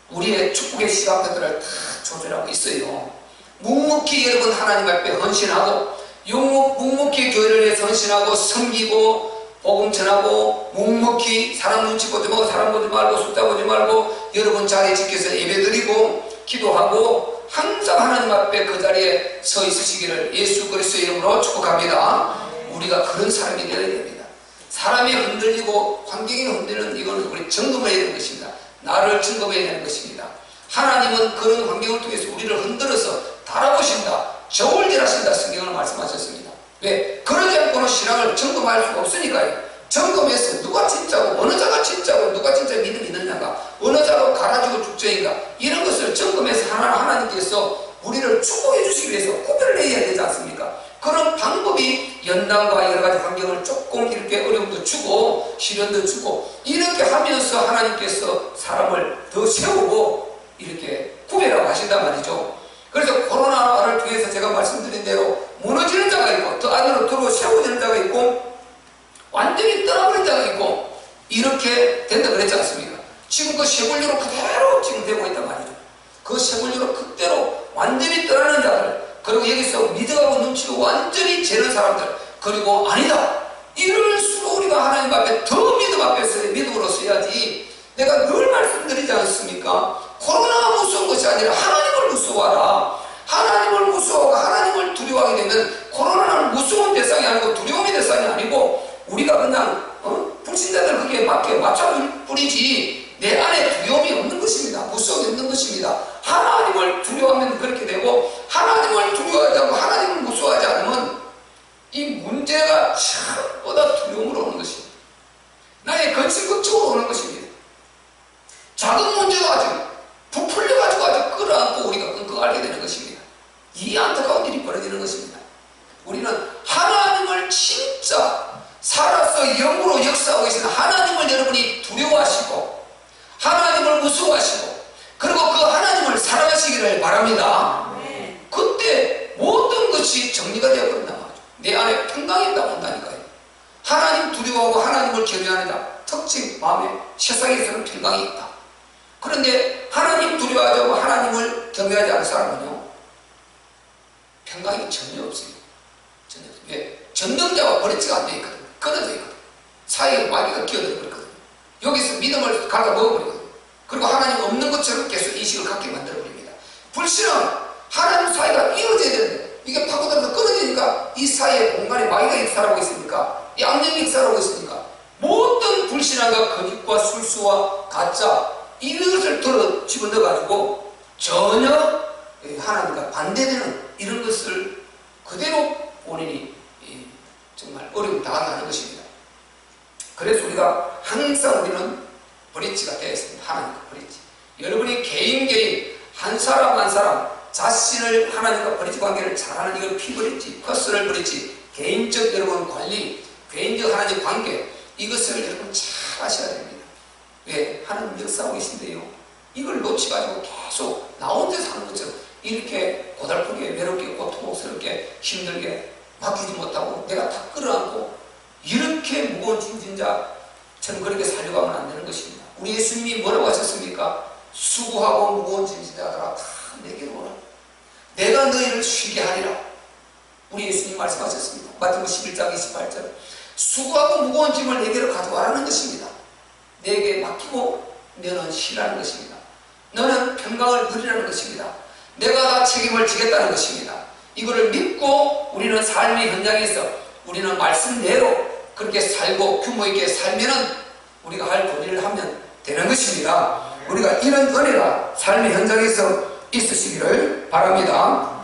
A: 우리의 축복의 시간표들을 다 조절하고 있어요. 묵묵히 여러분 하나님 앞에 헌신하고, 묵묵히 교회를 위해서 헌신하고 섬기고 복음 전하고, 묵묵히 사람 눈치 보지 말고 사람 보지 말고 숫자 보지 말고 여러분 자리에 지켜서 예배드리고 기도하고 항상 하나님 앞에 그 자리에 서 있으시기를 예수 그리스도의 이름으로 축복합니다. 우리가 그런 사람이 되어야 됩니다. 사람이 흔들리고 환경이 흔들리는 이거는 우리 점검해야 되는 것입니다. 나를 점검해야 되는 것입니다. 하나님은 그런 환경을 통해서 우리를 흔들어서 달아보신다, 저울질하신다, 성경을 말씀하셨습니다. 왜? 그러지 않고는 신앙을 점검할 수가 없으니까요. 점검해서 누가 진짜고 어느 자가 진짜고 누가 진짜 믿음이 있느냐가, 어느 자가 가라지고 죽전인가, 이런 것을 점검해서 하나님께서 우리를 축복해 주시기 위해서 구별을 해야 되지 않습니까? 그런 방법이 연단과 여러 가지 환경을 조금 이렇게 어려움도 주고 시련도 주고 이렇게 하면서 하나님께서 사람을 더 세우고 이렇게 구별하고 하신단 말이죠. 그래서 코로나를 통해서 제가 말씀드린 대로 무너지는 자가 있고 더 안으로 들어 세워지는 자가 있고 완전히 떠나버린 자가 있고 이렇게 된다 그랬지 않습니까? 지금 그 쇠굴류로 그대로 지금 되고 있단 말이죠. 그 쇠굴류로 그대로 완전히 떠나는 자들, 그리고 여기서 믿어가고 눈치고 완전히 재는 사람들, 그리고 아니다, 이럴수록 우리가 하나님 앞에 더 믿음 앞에서 믿음으로 서야지. 내가 늘 말씀드리지 않습니까? 코로나가 무서운 것이 아니라 하나님을 무서워하라. 하나님을 무서워하고 하나님을 두려워하게 되면 코로나는 무서운 대상이 아니고 두려움의 대상이 아니고 우리가 그냥 불신자들 거기에 맞춰줄 뿐이지 내 안에 두려움이 없는 것입니다. 무서움이 없는 것입니다. 하나님을 두려워하면 그렇게 되고, 하나님을 두려워하지 않고 하나님을 무서워하지 않으면 문제가 전부 다 두려움으로 오는 것입니다. 나의 근심 걱정으로 오는 것입니다. 작은 문제가 아주 부풀려가지고 아주 끌어안고 우리가 끙끙 앓게 되는 것입니다. 이 안타까운 일이 벌어지는 것입니다. 우리는 하나님을 진짜 살아서 영으로 역사하고 계시는 하나님을 여러분이 두려워하시고 하나님을 무서워하시고 그리고 그 하나님을 사랑하시기를 바랍니다. 그때 모든 것이 정리가 되어버린단 말이죠. 내 안에 평강이 나온다니까요. 하나님 두려워하고 하나님을 경외하는 자 특징 마음에 세상에서는 평강이 있다. 그런데 하나님 두려워하지 않고 하나님을 경외하지 않는 사람은요 평강이 전혀 없어요. 전혀 없어요. 왜? 전능자와 버리지가 안 되어 있거든요. 끊어져 있거든요. 사이에 마귀가 끼어들어 버리거든요. 여기서 믿음을 갉아 먹어버리거든요. 그리고 하나님 없는 것처럼 계속 인식을 갖게 만들어 버립니다. 불신은 하나님 사이가 이어져야 되는데 이게 파고들어서 끊어지니까 이 사이에 공간에 마귀가 역사하고 있으니까 양념이 역사하고 있으니까 모든 불신앙과 거짓과 술수와 가짜 이것을 들어 집어넣어가지고 전혀 하나님과 반대되는 이런 것을 그대로 본인이 정말 어려움을 당하게 하는 것입니다. 그래서 우리가 항상 우리는 브릿지가 되어 있습니다. 하나님과 브릿지. 여러분이 개인 한 사람 한 사람 자신을 하나님과 브릿지 관계를 잘하는 이걸 피브릿지, 퍼스널 브릿지, 개인적 여러분 관리, 개인적 하나님 관계 이것을 여러분 잘 하셔야 됩니다. 왜? 하나님 역사하고 계신데요. 이걸 놓치가지고 계속 나 혼자 사는 것처럼 이렇게 고달프게 외롭게 고통스럽게 힘들게 맡기지 못하고 내가 다 끌어안고 이렇게 무거운 짐진자처럼 그렇게 살려고 하면 안 되는 것입니다. 우리 예수님이 뭐라고 하셨습니까? 수고하고 무거운 짐진자들아 다 내게로 오라. 내가 너희를 쉬게 하리라. 우리 예수님 말씀하셨습니다. 마태복음 11장 28절 수고하고 무거운 짐을 내게로 가져와라는 것입니다. 내게 맡기고 너는 쉬라는 것입니다. 너는 평강을 누리라는 것입니다. 내가 다 책임을 지겠다는 것입니다. 이거를 믿고 우리는 삶의 현장에서 우리는 말씀대로 그렇게 살고 규모 있게 살면은 우리가 할 도리를 하면 되는 것입니다. 우리가 이런 은혜가 삶의 현장에서 있으시기를 바랍니다.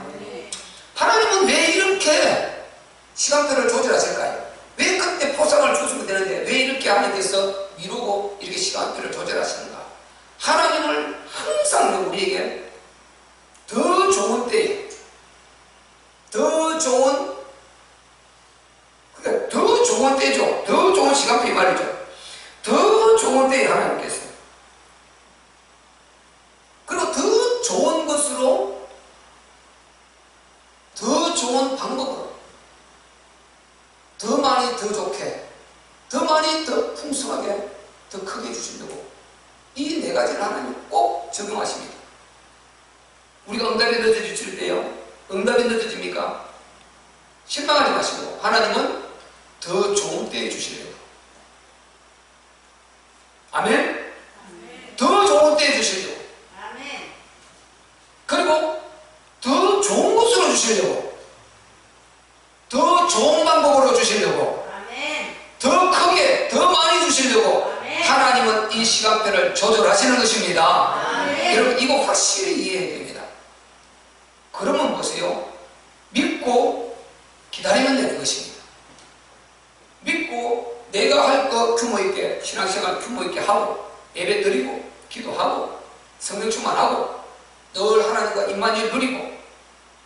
A: 하나님은 왜 이렇게 시간표를 조절하실까요? 왜 그때 포상을 주시면 되는데 왜 이렇게 하나님께서 미루고 이렇게 시간표를 조절하시는가? 하나님을 항상 우리에게 더 좋은 때에 더 좋은 그러니까 더 좋은 때죠. 더 좋은 시간표 이 말이죠. 더 좋은 때에 하나님께서 그리고 더 좋은 것으로 더 좋은 방법으로 더 많이 더 좋게 더 많이 더 풍성하게 더 크게 주신다고 이 네 가지를 하나님 꼭 적용하십니다. 우리가 응답이 늦어질 때요 응답이 늦어집니까? 실망하지 마시고 하나님은 더 좋은 때에 주시려고 아멘? 더 좋은 때에 주시려고 그리고 더 좋은 것으로 주시려고 더 좋은 방법으로 주시려고 더 크게 더 많이 주시려고 하나님은 이 시간표를 조절하시는 것입니다. 여러분 이거 확실히 이해해야 됩니다. 그러면 보세요. 믿고 기다리면 되는 것입니다. 믿고 내가 할 것 규모 있게 신앙생활 규모 있게 하고 예배 드리고 기도하고 성령 충만하고 늘 하나님과 임마누엘 누리고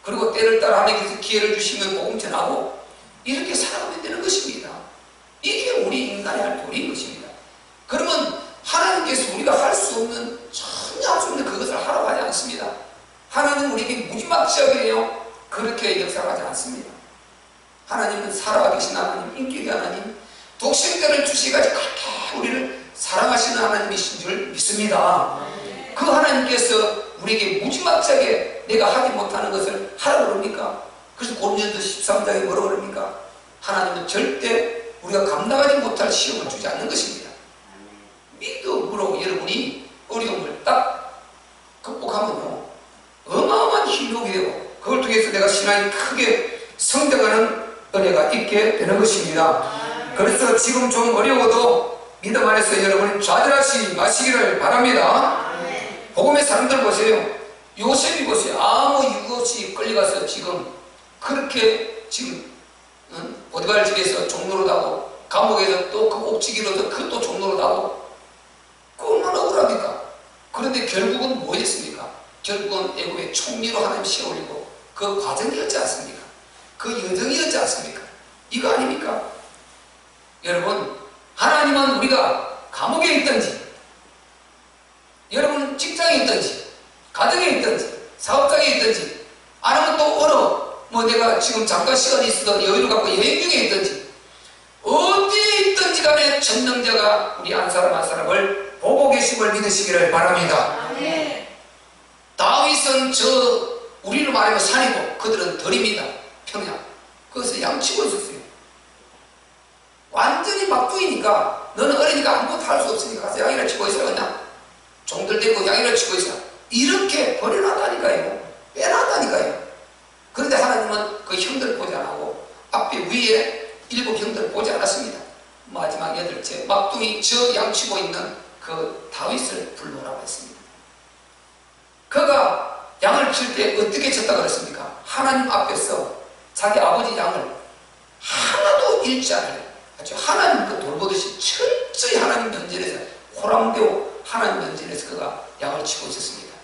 A: 그리고 때를 따라 하나님께서 기회를 주시면 복음 전하고 이렇게 살아가면 되는 것입니다. 이게 우리 인간의 할 도리인 것입니다. 그러면 하나님께서 우리가 할 수 없는 전혀 할 수 없는 그것을 하라고 하지 않습니다. 하나님은 우리에게 무지막지하게요 그렇게 역사하지 않습니다. 하나님은 살아가 계신 하나님, 인격의 하나님, 독생자를 주시기까지 그렇게 우리를 사랑하시는 하나님이신 줄 믿습니다. 그 하나님께서 우리에게 무지막지하게 내가 하지 못하는 것을 하라고 그럽니까? 그래서 고린도전서 13장에 뭐라고 그럽니까? 하나님은 절대 우리가 감당하지 못할 시험을 주지 않는 것입니다. 믿음으로 여러분이 어려움을 딱 극복하면요 어마어마한 힘이 오게 되고 그걸 통해서 내가 신앙이 크게 성장하는 은혜가 있게 되는 것입니다. 그래서 지금 좀 어려워도 믿음 안에서 여러분이 좌절하지 마시기를 바랍니다. 복음의 사람들 보세요. 요셉이 보세요. 아무 이유 없이 끌려가서 지금 그렇게 지금 보디발 집에서 종로로다고, 감옥에서 또 그 옥지기로도 그또 종로로다고, 그 얼마나 억울합니까? 그런데 결국은 뭐 했습니까? 결국은 애굽의 총리로 하나님 세우리고 그 과정이었지 않습니까? 그 여정이었지 않습니까? 이거 아닙니까? 여러분, 하나님은 우리가 감옥에 있든지, 여러분 직장에 있든지, 가정에 있든지, 사업장에 있든지, 아니면 또 어느 내가 지금 잠깐 시간이 있어도 여유를 갖고 여행 중에 있든지, 어디에 있든지 간에 전능자가 우리 한 사람 한 사람을 보고 계심을 믿으시기를 바랍니다.
B: 아멘.
A: 다윗은 우리를 말하면 산이고 그들은 들입니다. 평양. 그것을 양치고 있었어요. 완전히 막둥이니까, 너는 어리니까 아무것도 할 수 없으니까 가서 양이를 치고 있어. 그냥 종들 대고 양이를 치고 있어. 이렇게 버려놨다니까요. 빼놨다니까요. 그런데 하나님은 그 형들을 보지 않고 앞에 위에 7 형들을 보지 않았습니다. 마지막 8째 막둥이 저 양치고 있는 그 다윗을 불러오라고 했습니다. 그가 양을 칠 때 어떻게 쳤다 그랬습니까? 하나님 앞에서 자기 아버지 양을 하나도 잃지 않으려 하나님 그 돌보듯이 철저히 하나님 면전에서 호랑대오 하나님 면전에서 그가 양을 치고 있었습니다.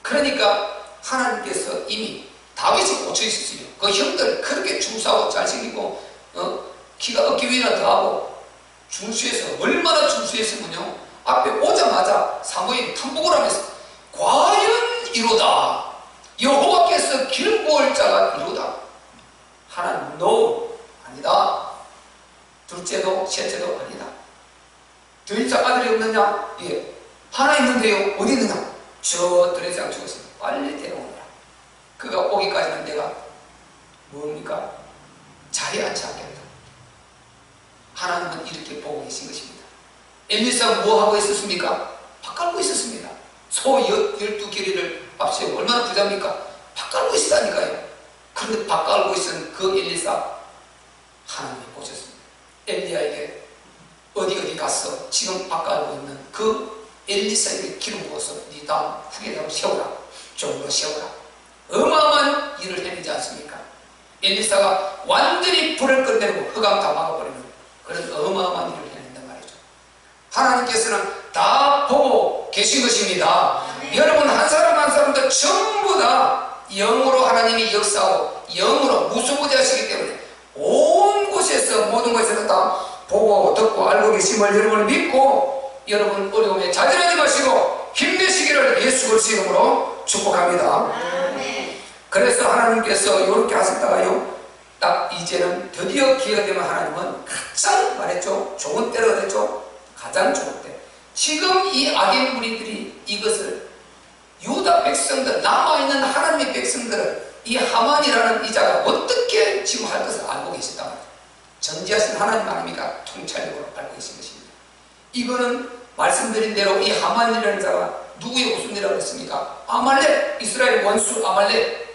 A: 그러니까 하나님께서 이미 다윗이 꽂혀 있었어요. 그 형들 그렇게 중수하고 잘생기고 키가 어깨 위나 더하고 중수해서 얼마나 중수했으면요, 앞에 오자마자 사무엘이 탐복을 하면서 과연 이로다, 여호와께서 길보을 자가 이로다. 하나님 no, 아니다. 둘째도 셋째도 아니다. 더 이상 아들이 없느냐? 예. 하나 있는데요. 어디 있느냐? 저 들에 장 죽었어요. 빨리 데려오느라. 그가 오기까지는 내가 뭡니까? 자리에 앉지 않겠다. 하나님은 이렇게 보고 계신 것입니다. 엘리사가 뭐 하고 있었습니까? 밥 깔고 있었습니다. 소 12개리를 밥 세우고 얼마나 부자입니까? 밥 깔고 있었다니까요. 그런데 밥 깔고 있은 그 엘리사 하나님이 보셨습니다. 엘리야에게 어디 가서 지금 밥 깔고 있는 그 엘리사에게 기름 부어서 네 다음 후계자로 세우라. 좀 더 세우라. 어마어마한 일을 해내지 않습니까? 엘리사가 완전히 불을 끝내고 흑암 다 막아버리는 그런 어마어마한 일을 해낸단 말이죠. 하나님께서는 다 보고 계신 것입니다. 여러분 한 사람 한 사람도 전부 다 영으로 하나님이 역사하고 영으로 무소부지하시기 때문에 온 곳에서 모든 것에서 다 보고 듣고 알고 계심을 여러분 믿고 여러분 어려움에 좌절하지 마시고 힘내시기를 예수 그리스도의 이름으로 축복합니다. 그래서 하나님께서 이렇게 하셨다가요, 딱 이제는 드디어 기회가 되면 하나님은 가장 말했죠, 좋은 때가 됐죠. 가장 좋은 때. 지금 이 악의 무리들이 이것을 유다 백성들, 남아있는 하나님의 백성들을 이 하만이라는 이자가 어떻게 지금 할 것을 알고 계셨단 말이에요. 전지하신 하나님 아닙니까? 통찰력으로 알고 계신 것입니다. 이거는 말씀드린 대로 이 하만이라는 자가 누구의 후손이라고 했습니까? 아말렉, 이스라엘 원수 아말렉.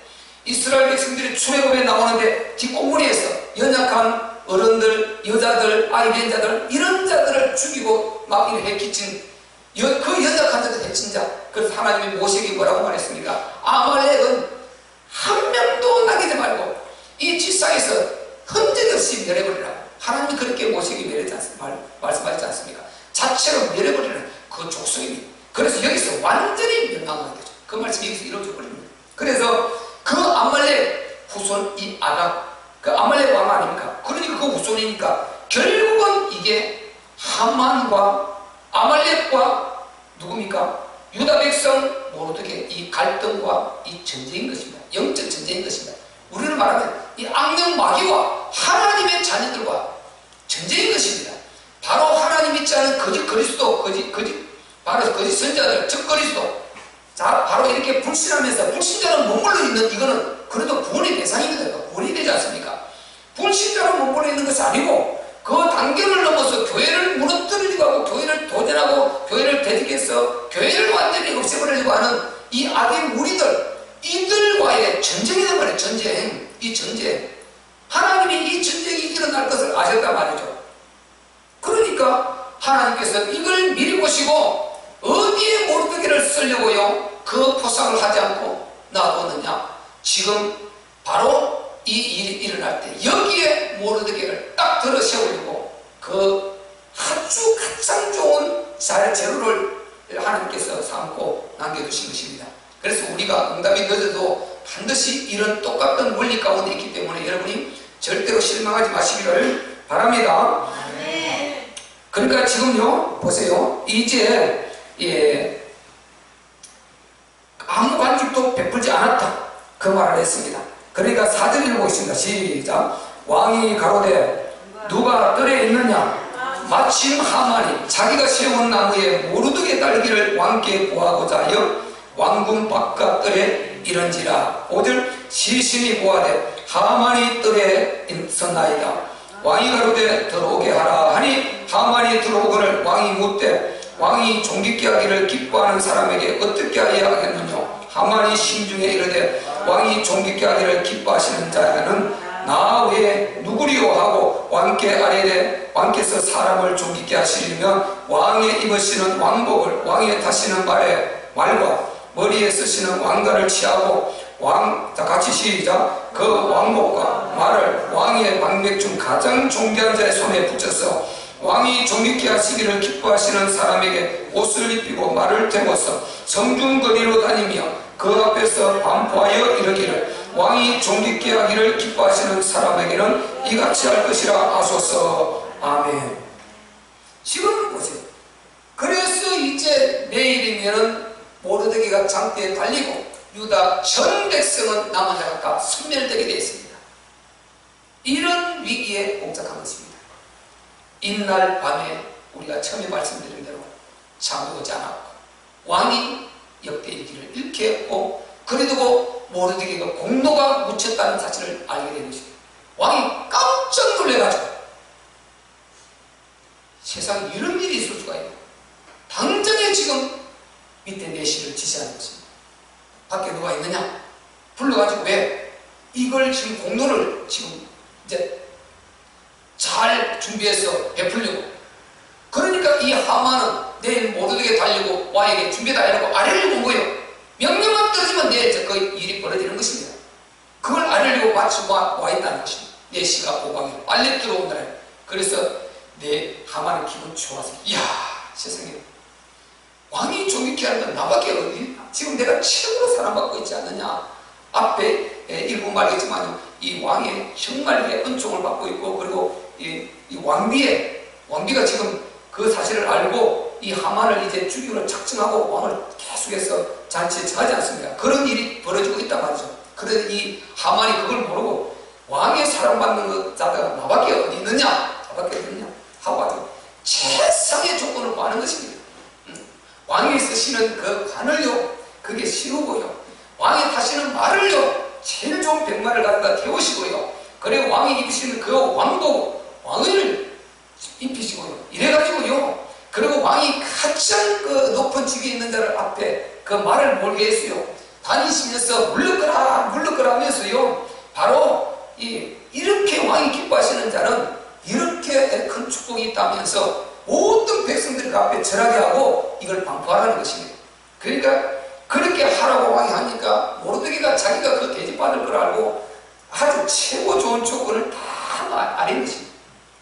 A: 이스라엘 백성들이 출애굽에 나오는데 뒷공무니에서 연약한 어른들, 여자들, 아이 낸 자들, 이런 자들을 죽이고 막 이렇게 해끼친 그 연약한 자들 해친 자. 그래서 하나님이 모세에게 뭐라고 말했습니까? 아말렉은 한 명도 남기지 말고 이 지상에서 흔적 없이 멸해버리라. 하나님이 그렇게 모세에게 말씀하셨지 않습니까? 자체로 멸해버리는 그 족속입니다. 그래서 여기서 완전히 멸망하게 되죠. 그 말씀이 여기서 이루어져 버립니다. 그래서 그 아말렉 후손 이 아각, 그 아말렉 왕 아닙니까? 그러니까 그 후손이니까 결국은 이게 하만과 아말렉과 누굽니까? 유다 백성 모르게 이 갈등과 이 전쟁인 것입니다. 영적 전쟁인 것입니다. 우리를 말하면 이 악령 마귀와 하나님의 자녀들과 전쟁인 것입니다. 바로 하나님 믿지 않은 거짓 그리스도, 바로 거짓 선자들, 즉 그리스도. 자, 바로 이렇게 불신하면서 불신자는 머물러 있는 이거는 그래도 구원의 대상입니다. 구원이 되지 않습니까? 불신자는 머물러 있는 것이 아니고 그 단계를 넘어서 교회를 무너뜨리려고 하고 교회를 도전하고 교회를 대적해서 교회를 완전히 없애버리려고 하는 이 악의 무리들, 이들과의 전쟁이란 말이에요. 전쟁. 이 전쟁. 하나님이 이 전쟁이 일어날 것을 아셨단 말이죠. 그러니까 하나님께서 이걸 미리 보시고 어디에 모르드게를 쓰려고요 그 포상을 하지 않고 놔뒀느냐. 지금 바로 이 일이 일어날 때 여기에 모르드게를 딱 들어 세우려고 그 아주 가장 좋은 재료를 하나님께서 삼고 남겨두신 것입니다. 그래서 우리가 응답이 늦어도 반드시 이런 똑같은 원리 가운데 있기 때문에 여러분이 절대로 실망하지 마시기를 바랍니다. 그러니까 지금요 보세요. 이제 아무 반죽도 베풀지 않았다 그 말을 했습니다. 그러니까 4절 읽어보겠습니다. 시작. 왕이 가로되 누가 뜰에 있느냐? 마침 하만이 자기가 세운 나무에 모르드게 달기를 왕께 구하고자 하여 왕궁 바깥 뜰에 이른지라. 5절 시신이 보아되 하만이 뜰에 있었나이다. 왕이 가로되 들어오게 하라 하니 하만이 들어오거늘 왕이 묻되 왕이 존귀케 하기를 기뻐하는 사람에게 어떻게 하여야 하겠느냐? 하만이 심중에 이르되 왕이 존귀케 하기를 기뻐하시는 자는 나 외에 누구리요 하고 왕께 아뢰되 왕께서 사람을 존귀케 하시려면 왕의 입으시는 왕복을 왕의 타시는 말과 머리에 쓰시는 왕관을 취하고 자 같이 시작. 그 왕복과 말을 왕의 방백 중 가장 존귀한 자의 손에 붙여서 왕이 존귀케 하시기를 기뻐하시는 사람에게 옷을 입히고 말을 태워서 성중거리로 다니며 그 앞에서 반포하여 이르기를 왕이 존귀케 하기를 기뻐하시는 사람에게는 이같이 할 것이라 하소서. 아멘. 지금 보세요. 그래서 이제 내일이면은 모르드게가 장대에 달리고 유다 전 백성은 남은 자가 다 섬멸되게 되어 있습니다. 이런 위기에 봉착한 것입니다. 이날 밤에 우리가 처음에 말씀드린 대로 잠이 오지 않았고 왕이 역대의 길을 잃게 했고 그래도 모르드게가 공로가 묻혔다는 사실을 알게 된 것입니다. 왕이 깜짝 놀래가지고 세상에 이런 일이 있을 수가 있나? 당장에 지금 밑에 내시를 지시하는 것입니다. 밖에 누가 있느냐? 불러가지고 왜? 이걸 지금 공로를 지금 이제 잘 준비해서 베풀려고. 그러니까 이 하만은 내일 모르드게 달리고 왕에게 준비다 이러고 아래를 본 거예요. 명령만 떨어지면 내일 그 일이 벌어지는 것입니다. 그걸 아래려고 마치 와 있다는 것입니다. 내시가 고방에 빨리 들어온다. 그래서 내 하만의 기분 좋아서 이야 세상에 왕이 존귀케 하는 건 나밖에 어디 있나? 지금 내가 최고로 사랑받고 있지 않느냐? 앞에 읽은 말이지만 이 왕의 정말 은총을 받고 있고 그리고 이 왕비가 지금 그 사실을 알고 이 하만을 이제 죽이기로 작정하고 왕을 계속해서 잔치에 정하지 않습니까? 그런 일이 벌어지고 있단 말이죠. 그런데 이 하만이 그걸 모르고 왕의 사랑받는 자가 나밖에 어디 있느냐? 나밖에 어디 있느냐? 하고 아주 최상의 조건을 구하는 것입니다. 왕이 쓰시는 그 관을요 그게 쉬우고요 왕이 타시는 말을요 제일 좋은 백마를 갖다 태우시고요 그리고 왕이 입으시는 그 왕을 입히시고요 이래가지고요 그리고 왕이 가장 그 높은 직에 있는 자를 앞에 그 말을 몰게 했어요. 다니시면서 물러거라 하면서요 바로 이렇게 왕이 기뻐하시는 자는 이렇게 큰 축복이 있다면서 모든 백성들 그 앞에 절하게 하고 이걸 방포하라는 것입니다. 그러니까 그렇게 하라고 왕이 하니까 모르드게가 자기가 그 대접받을 걸 알고 아주 최고 좋은 조건을 다 아린 것입니다.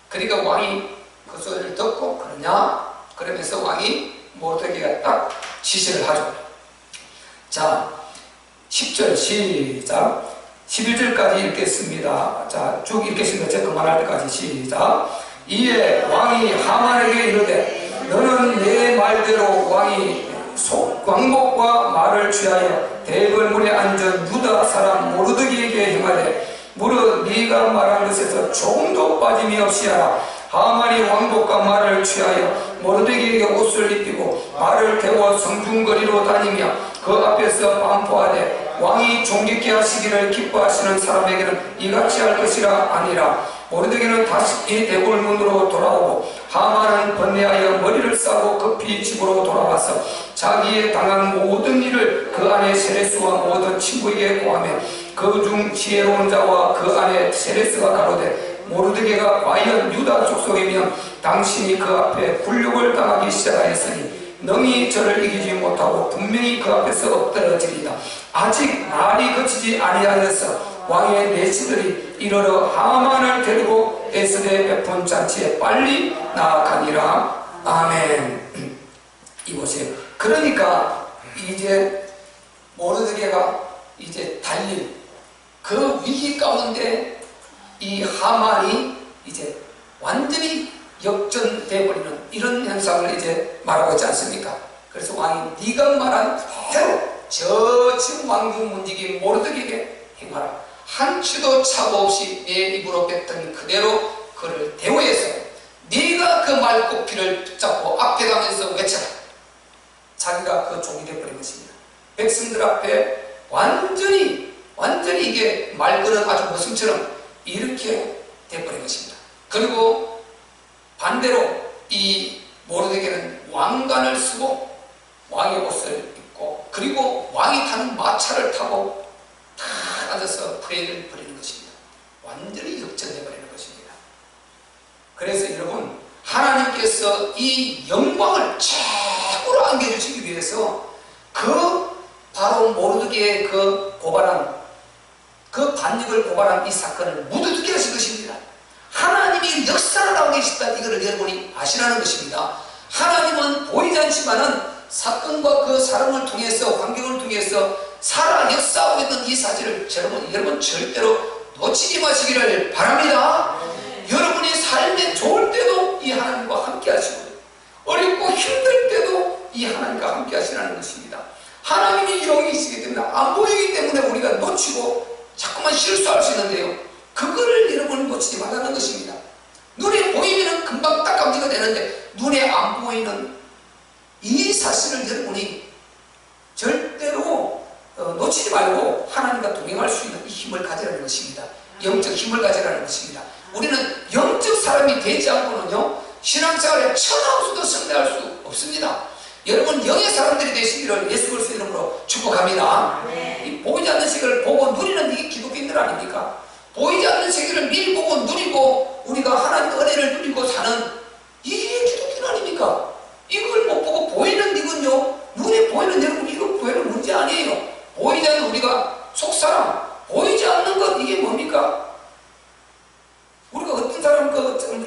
A: 그러니까 왕이 그 소리를 듣고 그러냐? 그러면서 왕이 모르드게가 딱 지시를 하죠. 자 10절 시작. 11절까지 읽겠습니다. 자 쭉 읽겠습니다. 제가 그만할 때까지 시작. 이에 왕이 하만에게 이르되 너는 내 말대로 왕복과 말을 취하여 대궐문에 앉은 유다 사람 모르드게에게 행하되 무릇 네가 말한 것에서 조금도 빠짐이 없이 하라. 하만이 왕복과 말을 취하여 모르드게에게 옷을 입히고 말을 태워 성중거리로 다니며 그 앞에서 반포하되 왕이 존귀케 하시기를 기뻐하시는 사람에게는 이같이 할 것이라 아니라. 모르드게는 다시 이 대궐문으로 돌아오고 하만은 번뇌하여 머리를 싸고 급히 집으로 돌아가서 자기의 당한 모든 일을 그 아내 세레스와 모든 친구에게 고하며 그 중 지혜로운 자와 그 아내 세레스가 가로되 모르드게가 과연 유다 족속이면 당신이 그 앞에 굴욕을 당하기 시작하였으니 능히 저를 이기지 못하고 분명히 그 앞에서 엎드러지리이다. 아직 말이 그치지 아니하여서 왕의 내시들이 이르러 하만을 데리고 에스더의 베푼 잔치에 빨리 나아가니라. 아멘. 이보세요. 그러니까 이제 모르드게가 이제 달린 그 위기 가운데 이 하만이 이제 완전히 역전돼 버리는 이런 현상을 이제 말하고 있지 않습니까? 그래서 왕이 네가 말한 대로 저 지금 왕궁 문지기 모르드게에게 행하라. 한치도 차고 없이 내 입으로 뱉은 그대로 그를 대우해서 네가 그 말꼽기를 붙잡고 앞에 가면서 외쳐라. 자기가 그 종이 되어버린 것입니다. 백성들 앞에 완전히 이게 말 끄는 아주 모습처럼 이렇게 되어버린 것입니다. 그리고 반대로 이 모르드게는 왕관을 쓰고 왕의 옷을 입고 그리고 왕이 타는 마차를 타고 다 앉아서 프레이를 벌이는 것입니다. 완전히 역전해 버리는 것입니다. 그래서 여러분, 하나님께서 이 영광을 최고로 안겨주시기 위해서 그 바로 모르드게의 그 고발한 그 반역을 고발한 이 사건을 묻어두게 하신 것입니다. 하나님이 역사를 하고 계시다, 이거를 여러분이 아시라는 것입니다. 하나님은 보이지 않지만은 사건과 그 사람을 통해서, 환경을 통해서 살아 역사하고 있는 이 사실을 여러분 절대로 놓치지 마시기를 바랍니다. 여러분이 삶에 좋을 때도 이 하나님과 함께 하시고 어렵고 힘들 때도 이 하나님과 함께 하시라는 것입니다. 하나님이 영이시기 때문에 안 보이기 때문에 우리가 놓치고 자꾸만 실수할 수 있는데요, 그거를 여러분이 놓치지 말라는 것입니다. 눈에 보이면 금방 딱 감지가 되는데 눈에 안 보이는 이 사실을 여러분이 절대로 놓치지 말고 하나님과 동행할 수 있는 이 힘을 가지라는 것입니다. 영적 힘을 가지라는 것입니다. 우리는 영적 사람이 되지 않고는요, 신앙생활에 천하없어도 승리할 수 없습니다. 여러분, 영의 사람들이 되시기를 예수 그리스도 이름으로 축복합니다. 이 보이지 않는 세계를 보고 누리는 이게 기독교인들 아닙니까? 보이지 않는 세계를 미리 보고 누리고 우리가 하나님의 은혜를 누리고 사는 이게 기독교 아닙니까? 이걸 못 보고 보이는 이건요, 눈에 보이는 여러분, 이거 보이는 문제 아니에요. 보이지 않는 우리가 속사람, 보이지 않는 것, 이게 뭡니까? 우리가 어떤 사람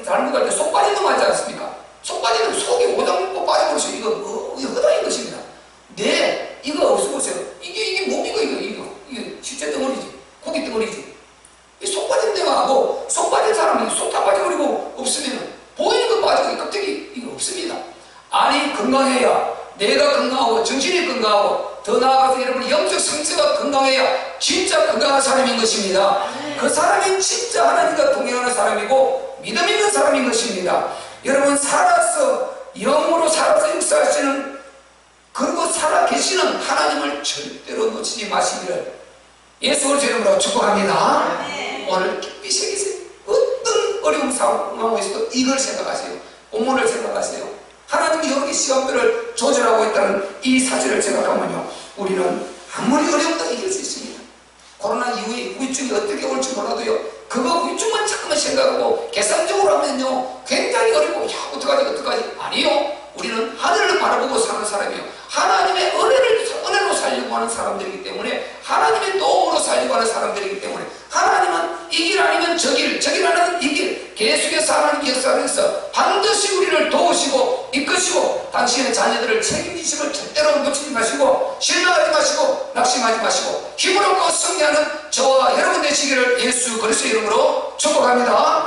A: 잘못할 때 속 빠진 거 맞지 않습니까? 속 빠지면 속에 오장 먹고 빠져버려서 이거 허당인 것입니다. 네, 이거 없어보세요. 이게 뭡니까? 이게 실제 덩어리지, 고기 덩어리지. 이 속 빠진 데가 뭐, 속 빠진 사람이 속 다 빠져버리고 없으면 보이는 거 빠지고 껍데기 이거 없습니다. 아니, 건강해야, 내가 건강하고 정신이 건강하고 더 나아가서 여러분이 영적 상태가 건강해야 진짜 건강한 사람인 것입니다. 그 사람이 진짜 하나님과 동행하는 사람이고 믿음 있는 사람인 것입니다. 여러분, 살아서 영으로 살아서 역사하시는, 그리고 살아계시는 하나님을 절대로 놓치지 마시기를 예수 그리스도 이름으로 축복합니다. 오늘 깊이 새기세요. 어떤 어려운 상황에서도 이걸 생각하세요. 본문을 생각하세요. 하나님이 여기 시간표를 조절하고 있다는 이 사실을 생각하면요, 우리는 아무리 어려움도 이길 수 있습니다. 코로나 이후에 후유증이 어떻게 올지 몰라도요, 그거 후유증만 자꾸만 생각하고 계산적으로 하면요 굉장히 어렵고, 야, 어떡하지 아니요, 우리는 하늘을 바라보고 사는 사람이에요. 하나님의 은혜로 살려고 하는 사람들이기 때문에, 하나님의 도움으로 살려고 하는 사람들이기 때문에, 하나님은 이 길 아니면 저 길, 저 길 아니면 이 길, 계속해서 하나님 역사하면서 반드시 우리를 도우시고 이끄시고 당신의 자녀들을 책임지심을 절대로 놓치지 마시고, 실망하지 마시고 낙심하지 마시고 힘을 얻고 승리하는 저와 여러분 되시기를 예수 그리스도 이름으로 축복합니다.